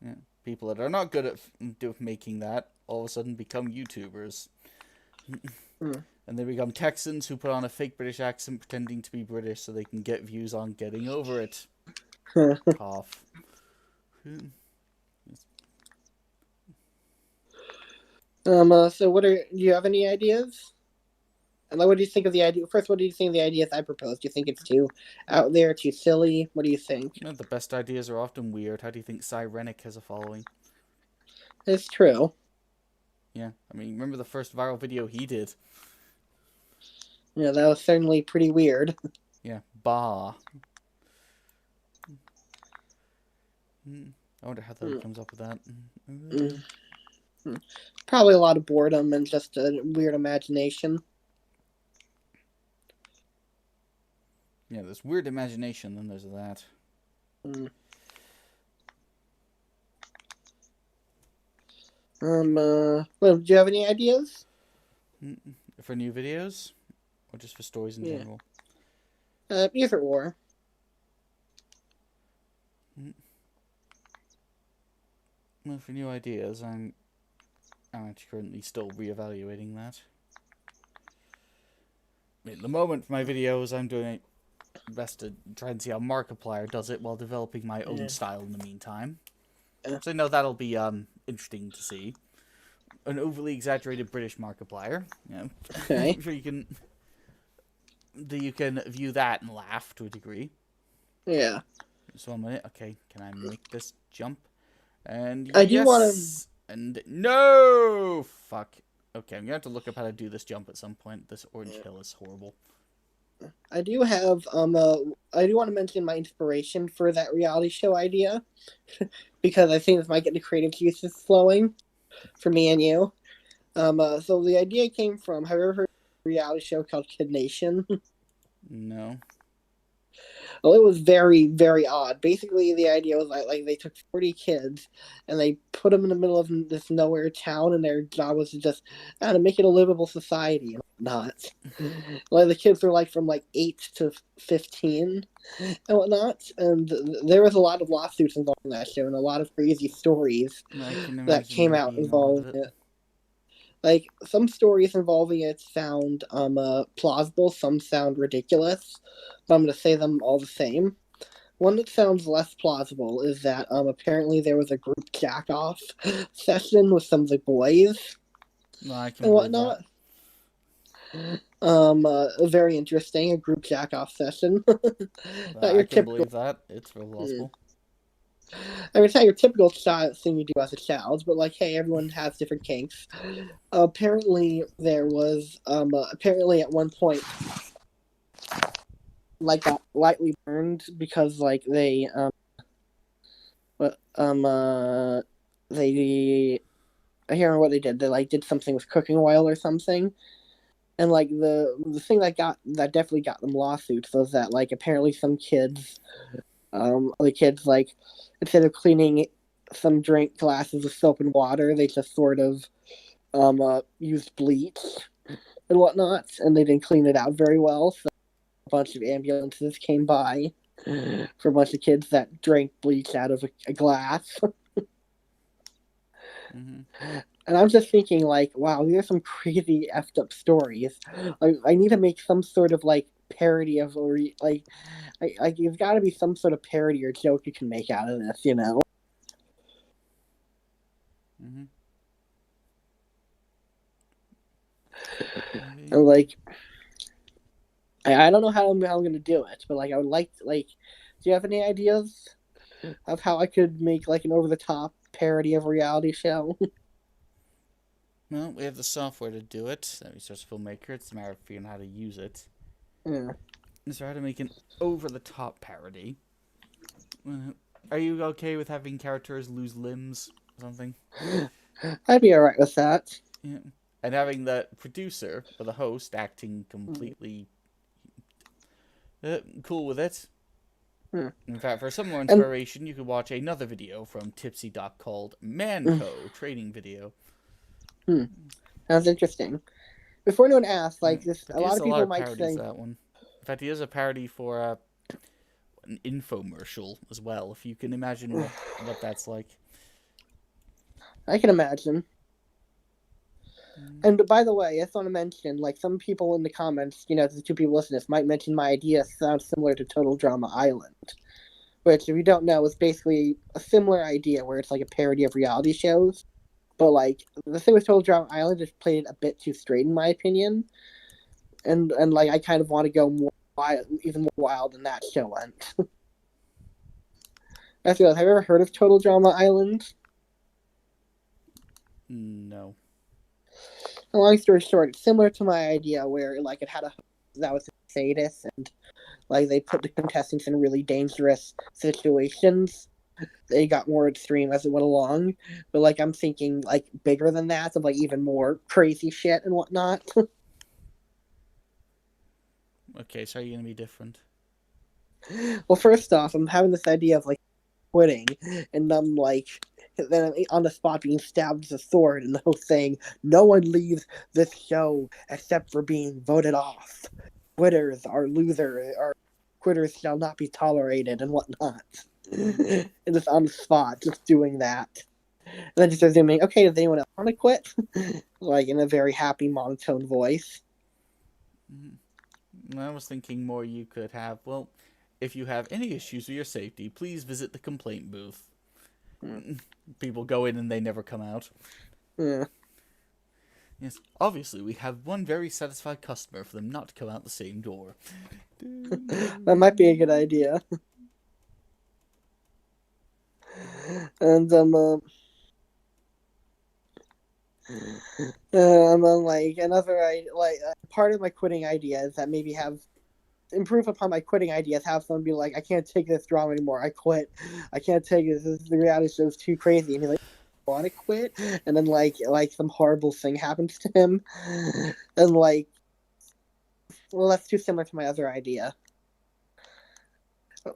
Yeah. People that are not good at making that all of a sudden become YouTubers. And they become Texans who put on a fake British accent pretending to be British so they can get views on getting over it. Cough. So do you have any ideas? And like, what do you think of the idea? First, what do you think of the ideas I proposed? Do you think it's too out there, too silly? What do you think? You know, the best ideas are often weird. How do you think Sirenic has a following? It's true. Yeah, I mean, remember the first viral video he did? Yeah, that was certainly pretty weird. Yeah, bah. I wonder how he comes up with that. Probably a lot of boredom and just a weird imagination. Yeah, there's weird imagination, then there's that. Well, do you have any ideas? For new videos? Or just for stories in general? Either or. Well, for new ideas, I'm actually currently still reevaluating that. At the moment, for my videos, I'm doing my best to try and see how Markiplier does it while developing my own style in the meantime. So I know that'll be interesting to see. An overly exaggerated British Markiplier. Okay. I'm sure you can view that and laugh to a degree. Yeah. Just 1 minute. Okay, can I make this jump? And I yes, do want and no. Fuck. Okay, I'm gonna have to look up how to do this jump at some point. This orange hill is horrible. I do have I do want to mention my inspiration for that reality show idea because I think this might get the creative juices flowing for me and you. So the idea came from, have you ever heard of a reality show called Kid Nation? No. Well, it was very, very odd. Basically, the idea was like they took 40 kids and they put them in the middle of this nowhere town, and their job was to just make it a livable society and whatnot. Like the kids were like from like 8 to 15 and whatnot, and there was a lot of lawsuits involving that show and a lot of crazy stories I can that imagine came there out being a lot of involving it. it. Like some stories involving it sound plausible, some sound ridiculous, but I'm gonna say them all the same. One that sounds less plausible is that apparently there was a group jack off session with some of the boys No, I can and believe that. whatnot. Very interesting, a group jack off session. Not I your can typical. believe that. It's real plausible. I mean, it's not your typical thing you do as a child, but like, hey, everyone has different kinks. Apparently, there was apparently at one point, like, got lightly burned because like they I can't remember what they did. They like did something with cooking oil or something. And like the thing that definitely got them lawsuits was that like apparently some kids the kids like instead of cleaning some drink glasses with soap and water, they just sort of used bleach and whatnot, and they didn't clean it out very well. So a bunch of ambulances came by for a bunch of kids that drank bleach out of a glass. And I'm just thinking, like, wow, these are some crazy effed up stories. Like, I need to make some sort of like parody of, or like, there's got to be some sort of parody or joke you can make out of this, you know? And like, I don't know how I'm going to do it, but like, I would like, like, do you have any ideas of how I could make like an over the top parody of a reality show? Well, we have the software to do it. That research filmmaker. It's a matter of figuring out how to use it. Yeah. So how to make an over-the-top parody. Are you okay with having characters lose limbs or something? I'd be alright with that. Yeah. And having the producer or the host acting completely cool with it. In fact, for some more inspiration, you could watch another video from Tipsy Doc called Manco Trading Video. That's interesting. Before anyone asks, like, this, But a lot of people might parodies, say that one. In fact, he has a parody for an infomercial as well, if you can imagine what that's like. I can imagine. And by the way, I just want to mention, like, some people in the comments, you know, the two people listening to this might mention my idea sounds similar to Total Drama Island, which, if you don't know, is basically a similar idea where it's like a parody of reality shows. But like the thing with Total Drama Island is played a bit too straight, in my opinion, and like I kind of want to go more wild, even more wild than that show went. Have you ever heard of Total Drama Island? No. long story short, it's similar to my idea where like it had a host that was a sadist, and like they put the contestants in really dangerous situations. They got more extreme as it went along, but like I'm thinking like bigger than that, of like even more crazy shit and whatnot. Okay, so are you gonna be different? Well, first off, I'm having this idea of like quitting, and I'm like, then on the spot being stabbed with a sword, and the host saying, "No one leaves this show except for being voted off. Quitters are losers. Our quitters shall not be tolerated," and whatnot. And just on the spot, just doing that. And then just assuming, okay, does anyone else want to quit? Like in a very happy monotone voice. I was thinking more you could have, well, if you have any issues with your safety, please visit the complaint booth. People go in and they never come out. Yeah. Yes, obviously we have one very satisfied customer for them not to come out the same door. That might be a good idea. And like another part of my quitting idea is that maybe have improve upon my quitting ideas. Have someone be like, "I can't take this drama anymore. I quit. I can't take this. The reality show is too crazy." And he's like, "Want to quit?" And then like some horrible thing happens to him, and like, well, that's too similar to my other idea.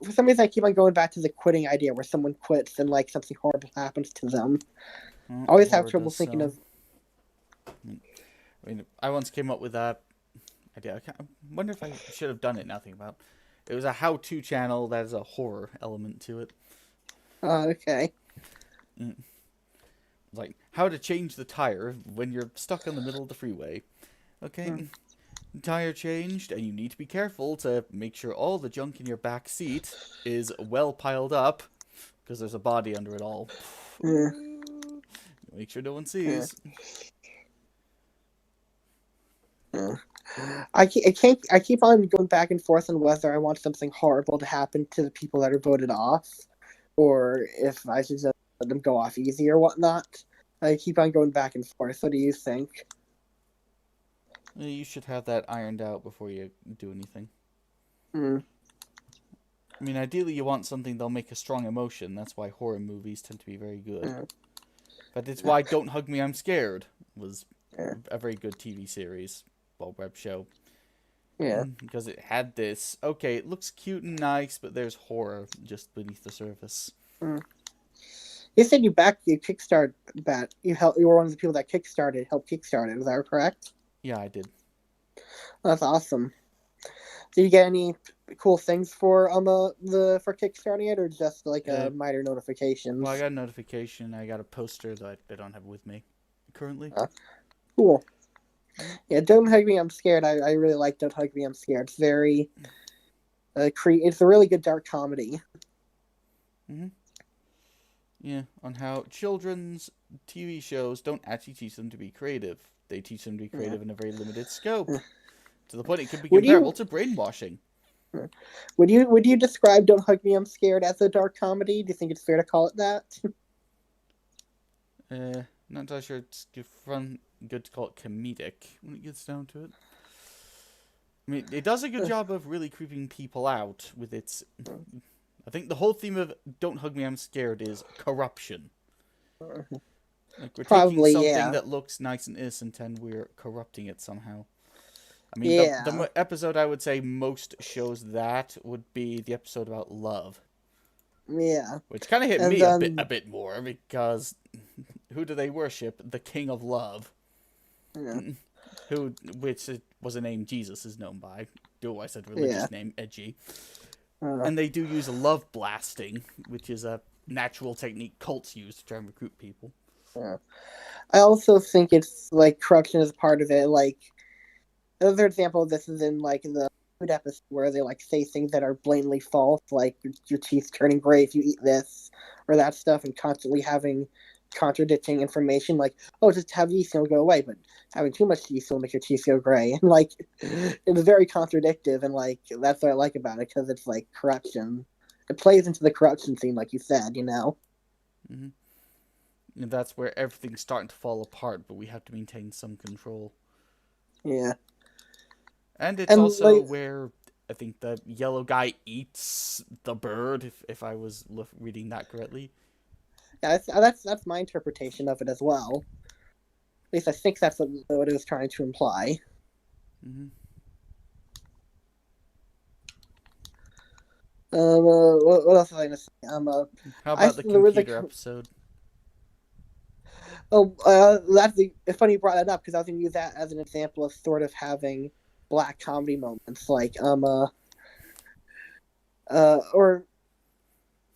For some reason, I keep on going back to the quitting idea where someone quits and like something horrible happens to them. I always have trouble thinking of. I mean, I once came up with that idea. I wonder if I should have done it now. Think about it. Was a how-to channel that has a horror element to it. Oh, okay. Like how to change the tire when you're stuck in the middle of the freeway. Okay, tire changed, and you need to be careful to make sure all the junk in your back seat is well piled up, because there's a body under it all. Make sure no one sees. I keep on going back and forth on whether I want something horrible to happen to the people that are voted off, or if I should just let them go off easy or whatnot. I keep on going back and forth. What do you think? You should have that ironed out before you do anything. Mm. I mean, ideally you want something that'll make a strong emotion. That's why horror movies tend to be very good. But it's why Don't Hug Me, I'm Scared was a very good TV series, well, web show. Yeah. Because it had this, okay, it looks cute and nice, but there's horror just beneath the surface. You said you kickstart that. You were one of the people that helped kickstart it. Is that correct? Yeah, I did. That's awesome. Did you get any cool things for for kickstarting it, or just like minor notifications? Well, I got a notification. I got a poster that I don't have with me currently. Cool. Yeah, Don't Hug Me, I'm Scared. I really like Don't Hug Me, I'm Scared. It's very it's a really good dark comedy. Yeah, on how children's TV shows don't actually teach them to be creative. They teach them to be creative in a very limited scope. To the point it could be comparable to brainwashing. Would you describe Don't Hug Me, I'm Scared as a dark comedy? Do you think it's fair to call it that? Not entirely sure it's good to call it comedic when it gets down to it. I mean, it does a good job of really creeping people out with its... I think the whole theme of Don't Hug Me, I'm Scared is corruption. Like we're taking something that looks nice and innocent and we're corrupting it somehow. I mean, the episode I would say most shows that would be the episode about love. Yeah. Which kind of hit me a bit more, because who do they worship? The King of Love. Yeah. Which was a name Jesus is known by. I said religious name, edgy. And they do use love blasting, which is a natural technique cults use to try and recruit people. Yeah. I also think it's like corruption is part of it. Like another example of this is in like the food episode where they like say things that are blatantly false, like your teeth turning gray if you eat this or that stuff, and constantly having contradicting information like, oh, just have yeast and it'll go away, but having too much yeast will make your teeth go gray. And like it's very contradictive, and like that's what I like about it, because it's like corruption. It plays into the corruption theme, like you said, you know. And that's where everything's starting to fall apart, but we have to maintain some control. Yeah. And it's And also like, where I think the yellow guy eats the bird, if I was reading that correctly. yeah, that's my interpretation of it as well. At least I think that's what it was trying to imply. Mm-hmm. What else was I gonna say? How about the There was computer episode? it's funny you brought that up because I was gonna use that as an example of sort of having black comedy moments, like or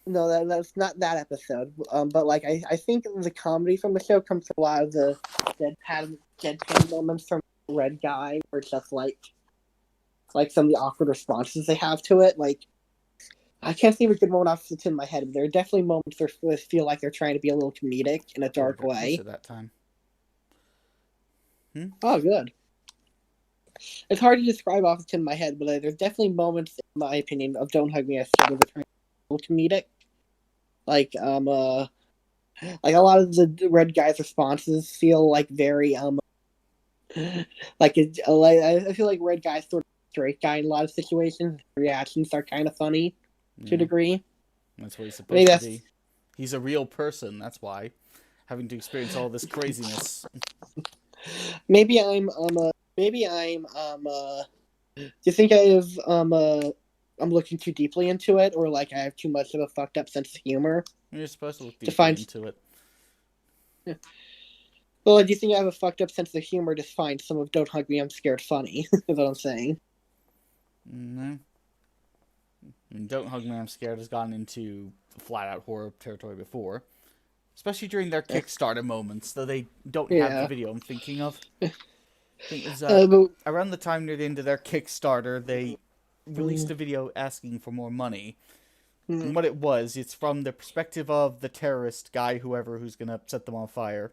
no, that's not that episode. But like I think the comedy from the show comes from a lot of the deadpan moments from Red Guy, where it's just like some of the awkward responses they have to it. Like I can't think of a good moment off the tip of my head, but there are definitely moments where feel like they're trying to be a little comedic in a dark way. That time. Oh, good. It's hard to describe off the tip of my head, but there's definitely moments, in my opinion, of Don't Hug Me, I said, where they're trying to be a little comedic. Like a lot of the Red Guy's responses feel like very I feel like Red Guy's sort of straight guy in a lot of situations. Reactions are kind of funny to a degree. That's what he's supposed to be. He's a real person. That's why, having to experience all this craziness. Maybe I'm do you think I'm looking too deeply into it, or like I have too much of a fucked up sense of humor? You're supposed to look deeply into it. Yeah. Well, do you think I have a fucked up sense of humor to find some of Don't Hug Me, I'm Scared funny? Is what I'm saying. No. Don't Hug Me, I'm Scared has gotten into flat out horror territory before. Especially during their Kickstarter moments, though they don't have the video I'm thinking of. I think it was around the time near the end of their Kickstarter, they released a video asking for more money. And what it was, it's from the perspective of the terrorist guy, who's going to set them on fire.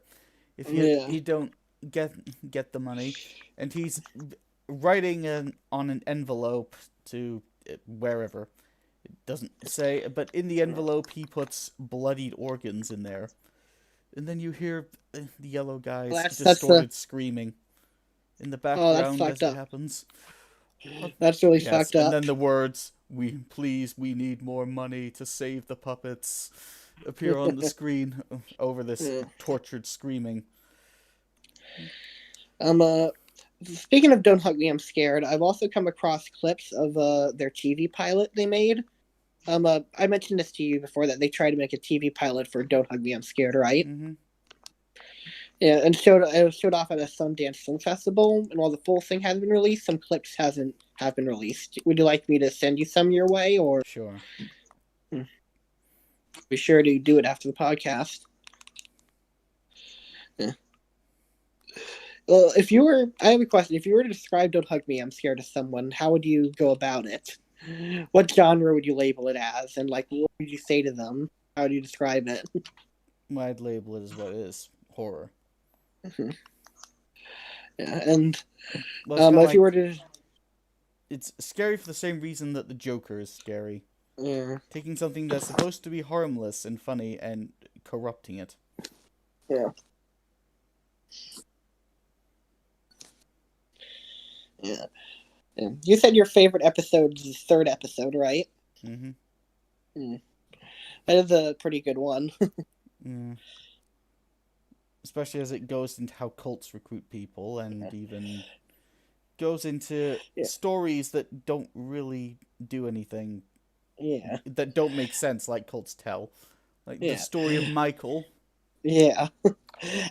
If you don't get the money, and he's writing on an envelope to wherever. It doesn't say, but in the envelope he puts bloodied organs in there. And then you hear the yellow guy's distorted screaming in the background as it happens. That's really fucked up. And then the words, we need more money to save the puppets, appear on the screen over this tortured screaming. Speaking of Don't Hug Me, I'm Scared, I've also come across clips of their TV pilot they made. I mentioned this to you before, that they tried to make a TV pilot for Don't Hug Me, I'm Scared, right? Mm-hmm. Yeah, and it was showed off at a Sundance Film Festival, and while the full thing hasn't been released, some clips have been released. Would you like me to send you some your way, or? Sure. Be sure to do it after the podcast. Yeah. Well, I have a question. If you were to describe Don't Hug Me, I'm Scared to someone, how would you go about it? What genre would you label it as? And, like, what would you say to them? How would you describe it? I'd label it as what it is. Horror. Mm-hmm. Yeah, and if you were to... It's scary for the same reason that the Joker is scary. Yeah. Taking something that's supposed to be harmless and funny and corrupting it. Yeah. Yeah. You said your favorite episode is the third episode, right? Mm-hmm. That is a pretty good one. Yeah. Especially as it goes into how cults recruit people, and even goes into stories that don't really do anything. Yeah. That don't make sense, like cults tell. Like the story of Michael. Yeah.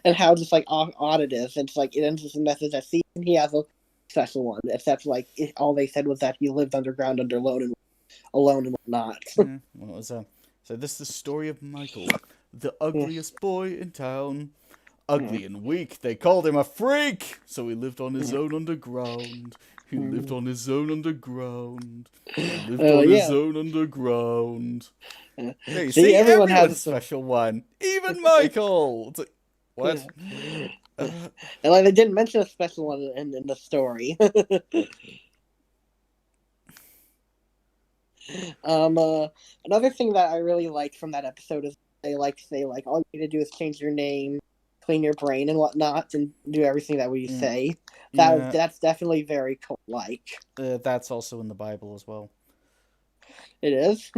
And how just, like, odd it is. It's like, it ends with a message that he has a special one, except, like, all they said was that he lived underground alone and whatnot. Yeah. Well, it was, so this is the story of Michael, the ugliest boy in town. Ugly and weak, they called him a freak, so he lived on his own underground. He lived on his own underground. He lived on his own underground. Hey, see, everyone has a special one. Even Michael! It's like, what? And, like, they didn't mention a special one in the story. Another thing that I really liked from that episode is they like say like all you need to do is change your name, clean your brain and whatnot, and do everything that we say. Yeah, That's definitely very cult-like. that's also in the Bible as well. It is.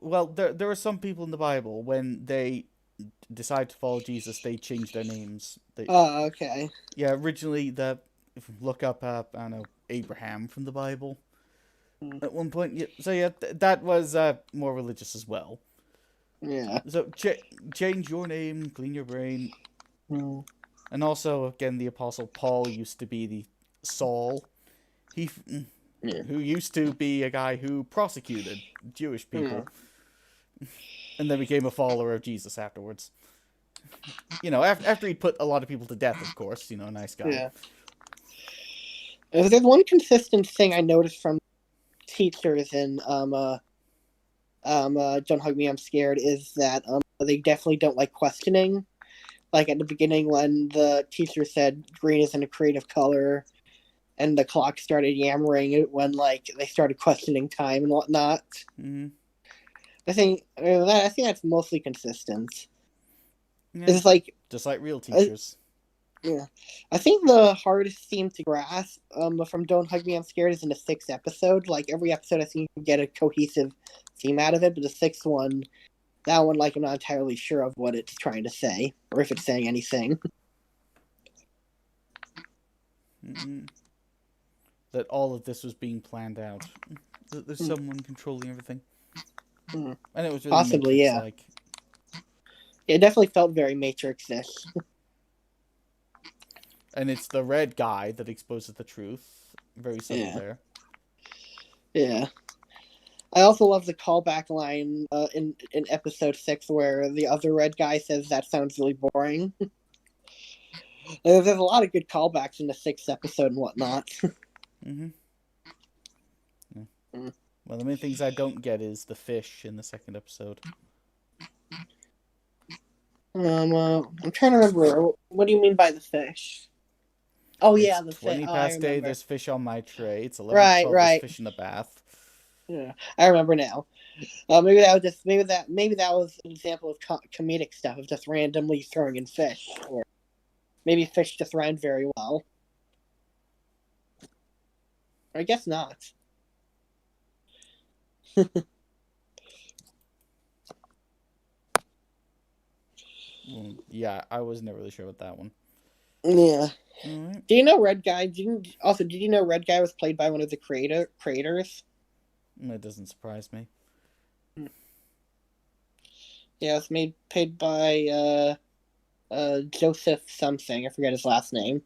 Well, there are some people in the Bible when they decide to follow Jesus, they change their names. Oh, okay. Yeah, originally if you look up I don't know, Abraham from the Bible Mm. at one point. Yeah, so yeah, that was more religious as well. Yeah. So change your name, clean your brain, Mm. and also again the Apostle Paul used to be the Saul. He Yeah. who used to be a guy who prosecuted Jewish Yeah. people, and then became a follower of Jesus afterwards. You know, after he put a lot of people to death, of course. You know, nice guy. Yeah. There's one consistent thing I noticed from teachers in Don't Hug Me, I'm Scared is that they definitely don't like questioning. Like at the beginning when the teacher said green isn't a creative color, and the clock started yammering when like they started questioning time and whatnot. Mm-hmm. I think that's mostly consistent. Yeah, It's like just like real uh, teachers. yeah. I think the hardest theme to grasp from Don't Hug Me, I'm Scared is in the sixth episode. Like every episode, I think you can get a cohesive theme out of it, but the sixth one, that one, like I'm not entirely sure of what it's trying to say or if it's saying anything. Mm-hmm. That all of this was being planned out. That there's someone controlling everything, and it was really Possibly, yeah. Matrix-like. It definitely felt very Matrix-ish. And it's the red guy that exposes the truth. Very subtle Yeah. there. Yeah. I also love the callback line in episode 6 where the other red guy says that sounds really boring. There's a lot of good callbacks in the sixth episode and whatnot. Mm-hmm. Yeah. Well, the main things I don't get is the fish in the second episode. I'm trying to remember. What do you mean by the fish? Oh yeah, It's the fish. 20 Oh, I past 8, remember. there's fish on my tray. It's 11 to Right, 12, there's right. fish in the bath. Yeah, I remember now. Maybe that was just maybe that was an example of comedic stuff of just randomly throwing in fish, or maybe fish just rhymed very well. Or I guess not. Well, yeah, I was never really sure about that one. Yeah. Alright. Do you know Red Guy? Did you know Red Guy was played by one of the creators? That doesn't surprise me. Yeah, it was paid by Joseph something. I forget his last name.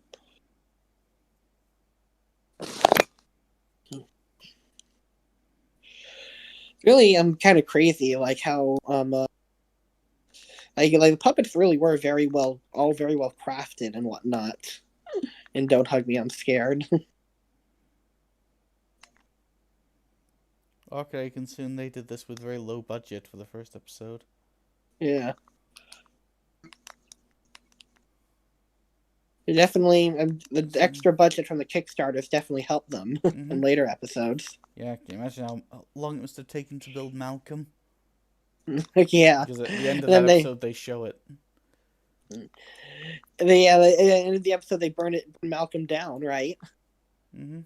Really, I'm kind of crazy, like how like the puppets really were very well crafted and whatnot. And Don't Hug Me, I'm Scared. Okay, I can assume they did this with very low budget for the first episode. Yeah. Definitely, the extra budget from the Kickstarters definitely helped them in later episodes. Yeah, can you imagine how long it must have taken to build Malcolm? Yeah. Because at the end of And that then episode, they show it. they at the end of the episode they burn Malcolm down, right? Mm-hmm.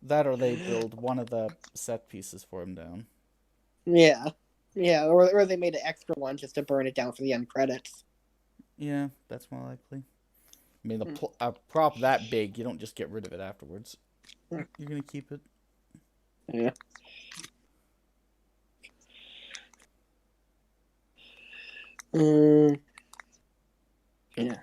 That or they build one of the set pieces for him down. Yeah. Yeah, or they made an extra one just to burn it down for the end credits. Yeah, that's more likely. I mean, a prop that big, you don't just get rid of it afterwards. You're gonna keep it. Yeah. Yeah.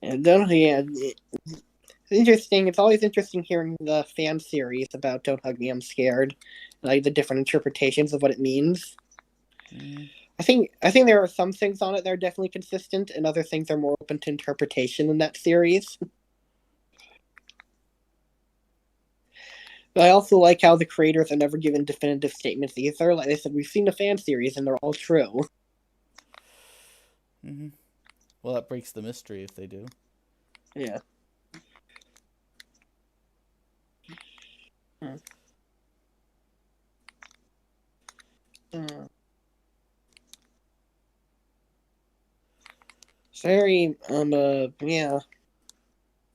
And then, yeah, it's interesting. It's always interesting hearing the fan series about Don't Hug Me, I'm Scared. Like the different interpretations of what it means. Mm. I think there are some things on it that are definitely consistent, and other things are more open to interpretation in that series. But I also like how the creators are never given definitive statements either. Like they said, we've seen the fan series, and they're all true. Mm-hmm. Well, that breaks the mystery if they do. Yeah. Very yeah.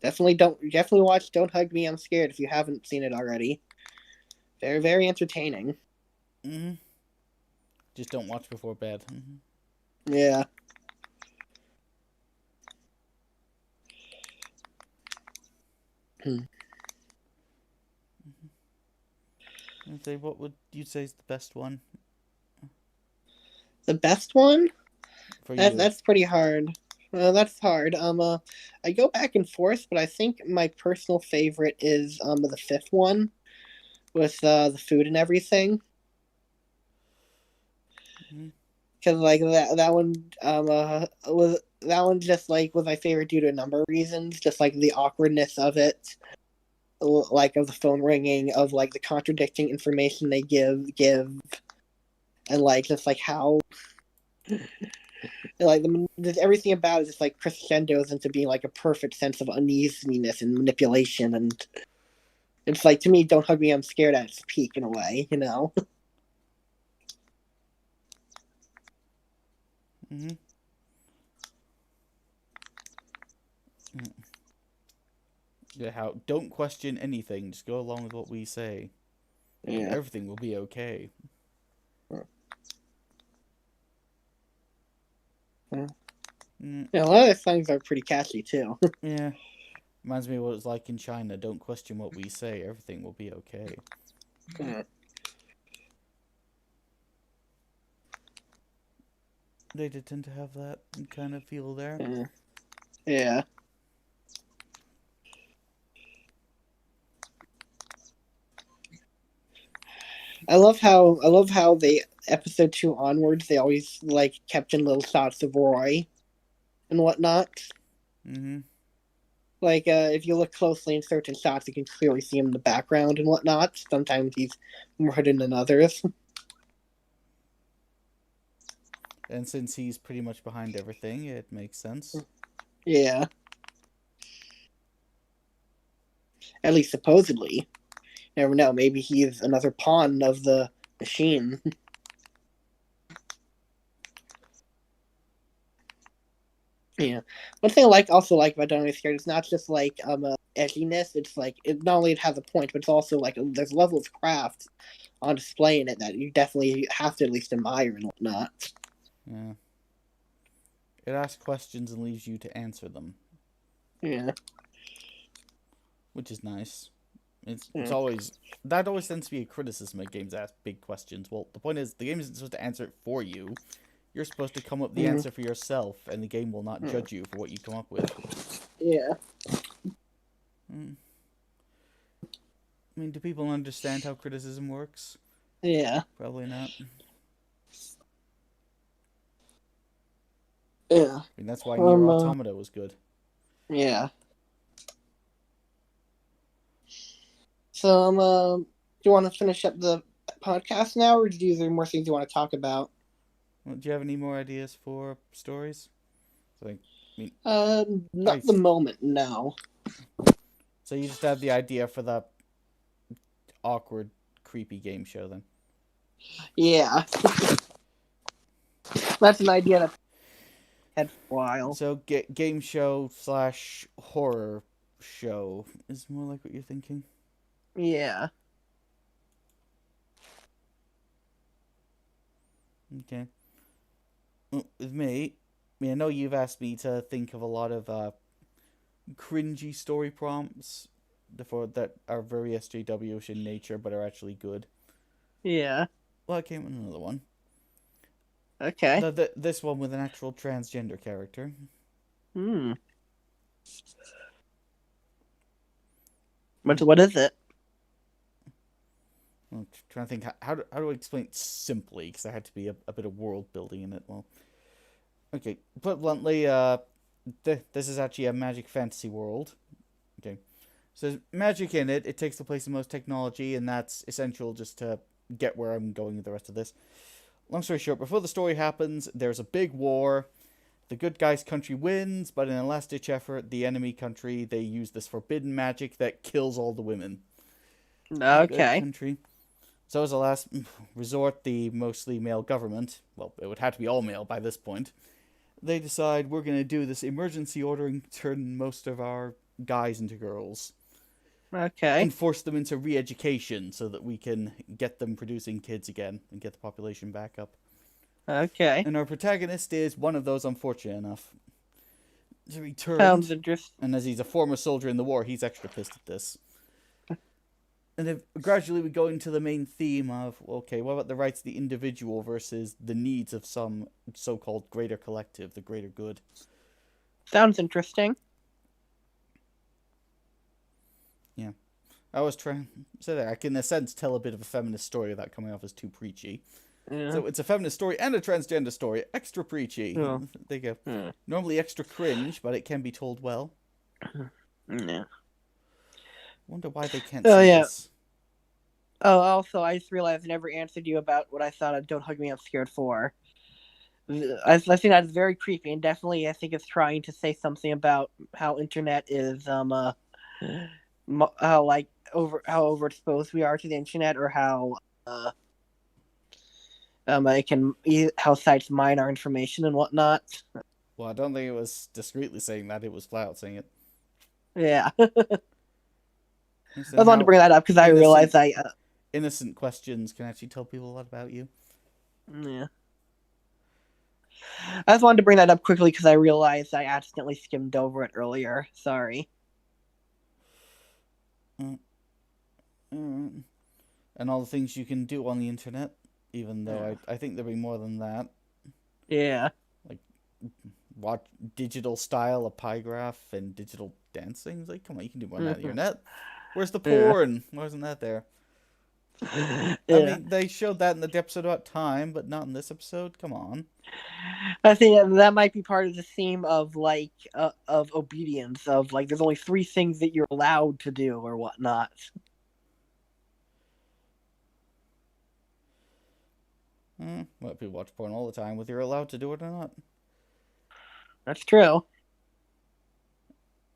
Definitely watch Don't Hug Me, I'm Scared if you haven't seen it already. Very, very entertaining. Mm-hmm. Just don't watch before bed. Mm-hmm. Yeah. Hmm. And say, what would you say is the best one The best one? for That you? that's pretty hard. That's hard. I go back and forth, but I think my personal favorite is the fifth one with the food and everything. Mm-hmm. Because like that one was that one just like was my favorite due to a number of reasons. Just like the awkwardness of it, like of the phone ringing, of like the contradicting information they give, and like just like how like just everything about it just like crescendos into being like a perfect sense of uneasiness and manipulation, and it's like to me, Don't Hug Me, I'm Scared at its peak in a way, you know. Mm-hmm. Yeah, how don't question anything, just go along with what we say, and Yeah. everything will be okay. Yeah, Mm, a lot of the songs are pretty catchy too. yeah, reminds me of what it's like in China. Don't question what we say, everything will be okay. Yeah. They did tend to have that kind of feel there. Yeah. Yeah. I love how they episode two onwards they always like kept in little shots of Roy and whatnot. Mm-hmm. Like if you look closely in certain shots, you can clearly see him in the background and whatnot. Sometimes he's more hidden than others. And since he's pretty much behind everything, it makes sense. Yeah, at least supposedly. You never know. Maybe he's another pawn of the machine. Yeah. One thing I also like about Don't Be Scared, it's not just like edginess. It's like it not only has a point, but it's also like there's a level of craft on display in it that you definitely have to at least admire and whatnot. Yeah. It asks questions and leaves you to answer them, Yeah. which is nice. It's Yeah. always that always tends to be a criticism of games that ask big questions. Well, the point is the game isn't supposed to answer it for you. You're supposed to come up with the Mm. answer for yourself, and the game will not Mm. judge you for what you come up with. Yeah. Mm. I mean, do people understand how criticism works? Yeah. Probably not. I Yeah. mean, that's why Nier Um. Uh, Automata was good. yeah. So do you want to finish up the podcast now, or is there more things you want to talk about? Well, do you have any more ideas for stories? So, I mean, Not I. the moment. No. So you just have the idea for the awkward, creepy game show then. Yeah, that's an idea that I've had for a while. So game show slash horror show is more like what you're thinking. Yeah. Okay. Well, with me, I know you've asked me to think of a lot of cringy story prompts for that are very SJW-ish in nature but are actually good. Yeah. Well, I came with another one. Okay. This one with an actual transgender character. Hmm. What is it? I'm trying to think how do I explain it simply because there had to be a bit of world building in it. Well, okay, put bluntly, this is actually a magic fantasy world. Okay, so there's magic in it. It takes the place of most technology, and that's essential just to get where I'm going with the rest of this. Long story short, before the story happens, there's a big war. The good guys' country wins, but in a last-ditch effort, the enemy country, they use this forbidden magic that kills all the women. The good Okay. country. So as a last resort, the mostly male government, well, it would have to be all male by this point, they decide we're going to do this emergency ordering, turn most of our guys into girls, Okay. and force them into re-education so that we can get them producing kids again and get the population back up. Okay. And our protagonist is one of those unfortunate enough to be Sounds turned, interesting. and as he's a former soldier in the war, he's extra pissed at this. And then gradually we go into the main theme of, okay, what about the rights of the individual versus the needs of some so-called greater collective, the greater good? Sounds interesting. Yeah. I was trying to say that I can, in a sense, tell a bit of a feminist story without coming off as too preachy. Yeah. So it's a feminist story and a transgender story. Extra preachy. Oh. There you go. Hmm. Normally extra cringe, but it can be told well. Yeah. Wonder why they can't Oh, see yeah. this. Oh, also, I just realized I never answered you about what I thought of Don't Hug Me, I'm Scared for. I think that's very creepy, and definitely I think it's trying to say something about how internet is, how overexposed we are to the internet, or how, it can, how sites mine our information and whatnot. Well, I don't think it was discreetly saying that. It was flat out saying it. Yeah. I I wanted to bring that up because I realized innocent questions can actually tell people a lot about you. Yeah. I just wanted to bring that up quickly because I realized I accidentally skimmed over it earlier. Sorry. And all the things you can do on the internet, even though I think there'll be more than that. Yeah. Like, watch digital style of pie graph and digital dancing. Like, come on, you can do more than that on the internet. Where's the porn? Why isn't that there? Yeah. I mean, they showed that in the episode about time, but not in this episode. Come on. I think that might be part of the theme of of obedience. Of like, there's only 3 things that you're allowed to do or whatnot. Well, people watch porn all the time, whether you're allowed to do it or not. That's true.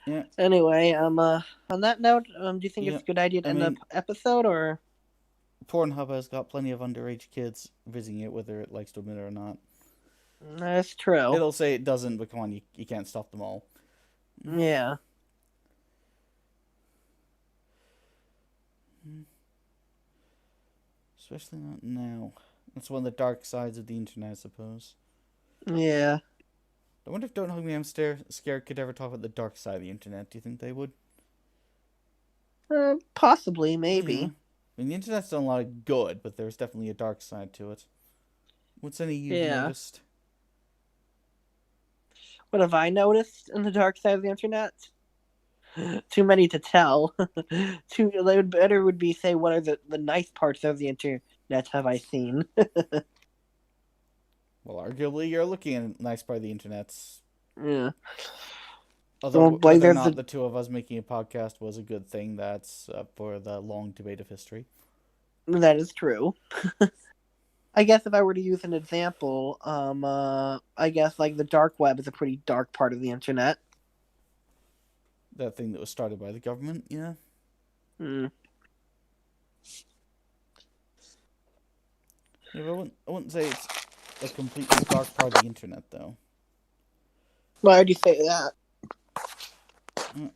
Yeah. Anyway, on that note, do you think it's a good idea to end the episode, or? Pornhub has got plenty of underage kids visiting it, whether it likes to admit it or not. That's true. It'll say it doesn't, but come on, you can't stop them all. Yeah. Especially not now. That's one of the dark sides of the internet, I suppose. Yeah. I wonder if Don't Hug Me, I'm Scared could ever talk about the dark side of the internet. Do you think they would? Possibly, maybe. Yeah. I mean, the internet's done a lot of good, but there's definitely a dark side to it. What's any you've noticed? What have I noticed in the dark side of the internet? Too many to tell. Better would be say, what are the nice parts of the internet have I seen? Well, arguably, you're looking at a nice part of the internet. Yeah. Although whether or not the two of us making a podcast was a good thing, that's for the long debate of history. That is true. I guess if I were to use an example, I guess like the dark web is a pretty dark part of the internet. That thing that was started by the government, yeah. Hmm. Yeah, but I wouldn't say it's a completely dark part of the internet, though. Why would you say that?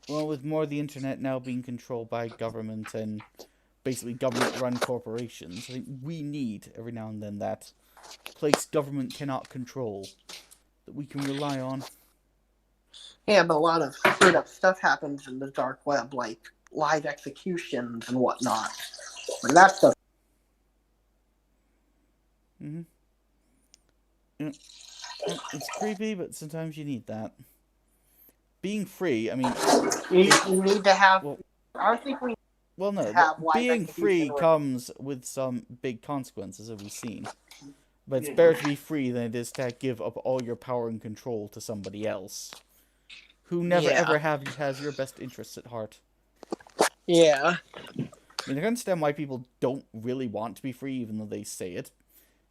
Well, with more of the internet now being controlled by government and basically government-run corporations, I think we need, every now and then, that place government cannot control that we can rely on. Yeah, but a lot of straight up stuff happens in the dark web, like live executions and whatnot. Like that stuff. Mm-hmm. Yeah. Well, it's creepy, but sometimes you need that. Being free, I mean... You need to have... Well, I think we well, no, being free comes with some big consequences, as we've seen. But it's better to be free than it is to give up all your power and control to somebody else. Who never ever has your best interests at heart. Yeah. I mean, I can understand why people don't really want to be free, even though they say it.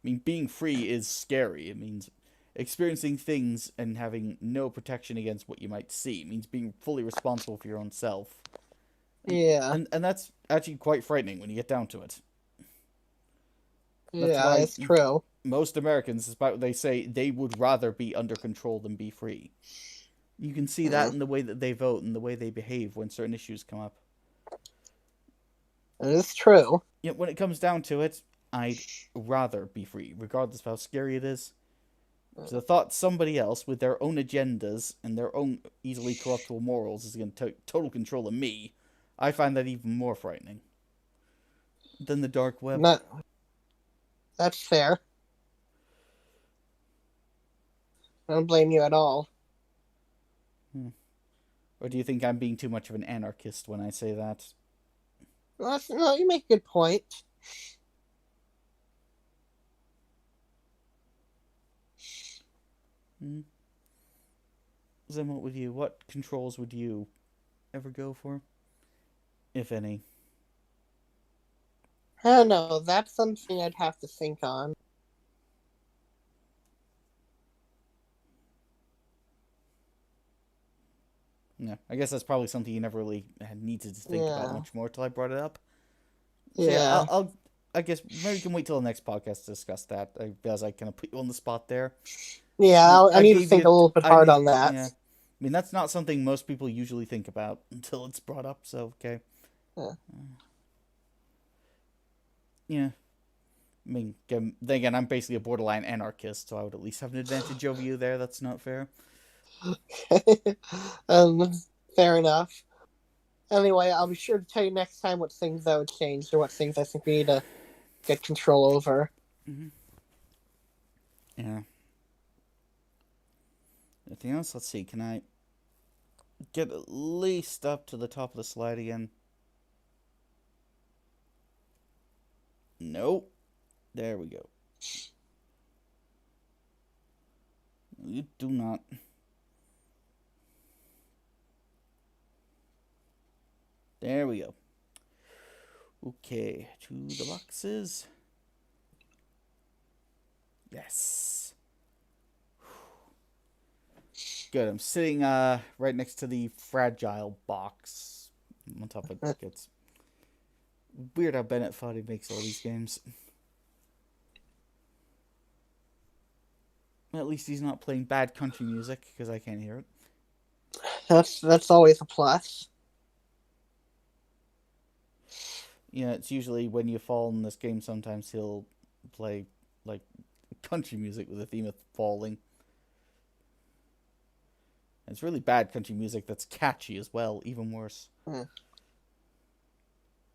I mean, being free is scary. It means experiencing things and having no protection against what you might see. It means being fully responsible for your own self. Yeah. And that's actually quite frightening when you get down to it. That's Yeah, why it's true. most Americans, despite what they say, they would rather be under control than be free. You can see that Mm. in the way that they vote and the way they behave when certain issues come up. It is true. Yet when it comes down to it, I'd rather be free, regardless of how scary it is. So the thought somebody else with their own agendas and their own easily corruptible morals is going to take total control of me, I find that even more frightening than the dark web. Not, that's fair. I don't blame you at all. Or do you think I'm being too much of an anarchist when I say that? Well, no, you make a good point. Then what controls would you ever go for? If any. I don't know. That's something I'd have to think on. Yeah, I guess that's probably something you never really needed to think about Yeah. much more till I brought it up. So yeah, Yeah. I guess maybe we can wait till the next podcast to discuss that. I realize I kind of put you on the spot there. Yeah, I need to gave think you, a little bit I hard gave, on that. yeah. I mean, that's not something most people usually think about until it's brought up. So okay. Yeah. Yeah. I mean, then again, I'm basically a borderline anarchist, so I would at least have an advantage over you there. That's not fair. um, Fair enough. Anyway, I'll be sure to tell you next time what things I would change or what things I think we need to get control over. Yeah. Anything else? Let's see. Can I get at least up to the top of the slide again? Nope. There we go. You do not. There we go. Okay, to the boxes. Yes. Good. I'm sitting right next to the fragile box. On top of it. It's weird how Bennett Foddy makes all these games. Well, at least he's not playing bad country music because I can't hear it. That's always a plus. Yeah, it's usually when you fall in this game, sometimes he'll play like country music with a theme of falling. And it's really bad country music that's catchy as well, even worse.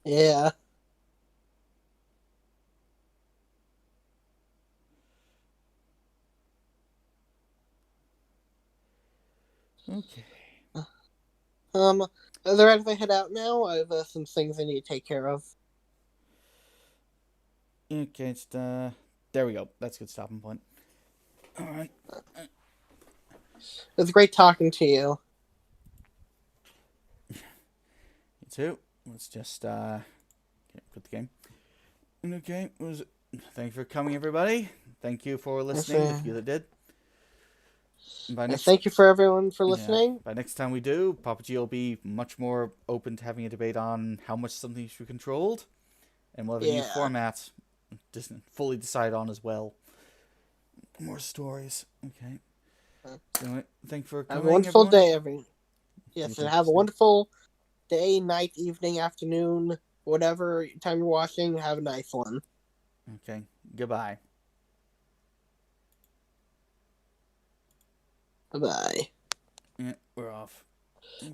Yeah. Okay. Is there anything head out now? I have some things I need to take care of. Okay, it's there we go. That's a good stopping point. All right. It was great talking to you. You too. Let's just put the game. Okay. Thank you for coming, everybody. Thank you for listening. The few that did. Thank you for everyone for listening. By next time we do, Papa G will be much more open to having a debate on how much something should be controlled, and we'll have a new format fully decide on as well. More stories. Okay. So anyway, thank you for coming. Have a wonderful everyone. day, everyone. Yes, and have a wonderful day, night, evening, afternoon, whatever time you're watching. Have a nice one. Okay. Goodbye. Bye-bye. Yeah, we're off. Okay.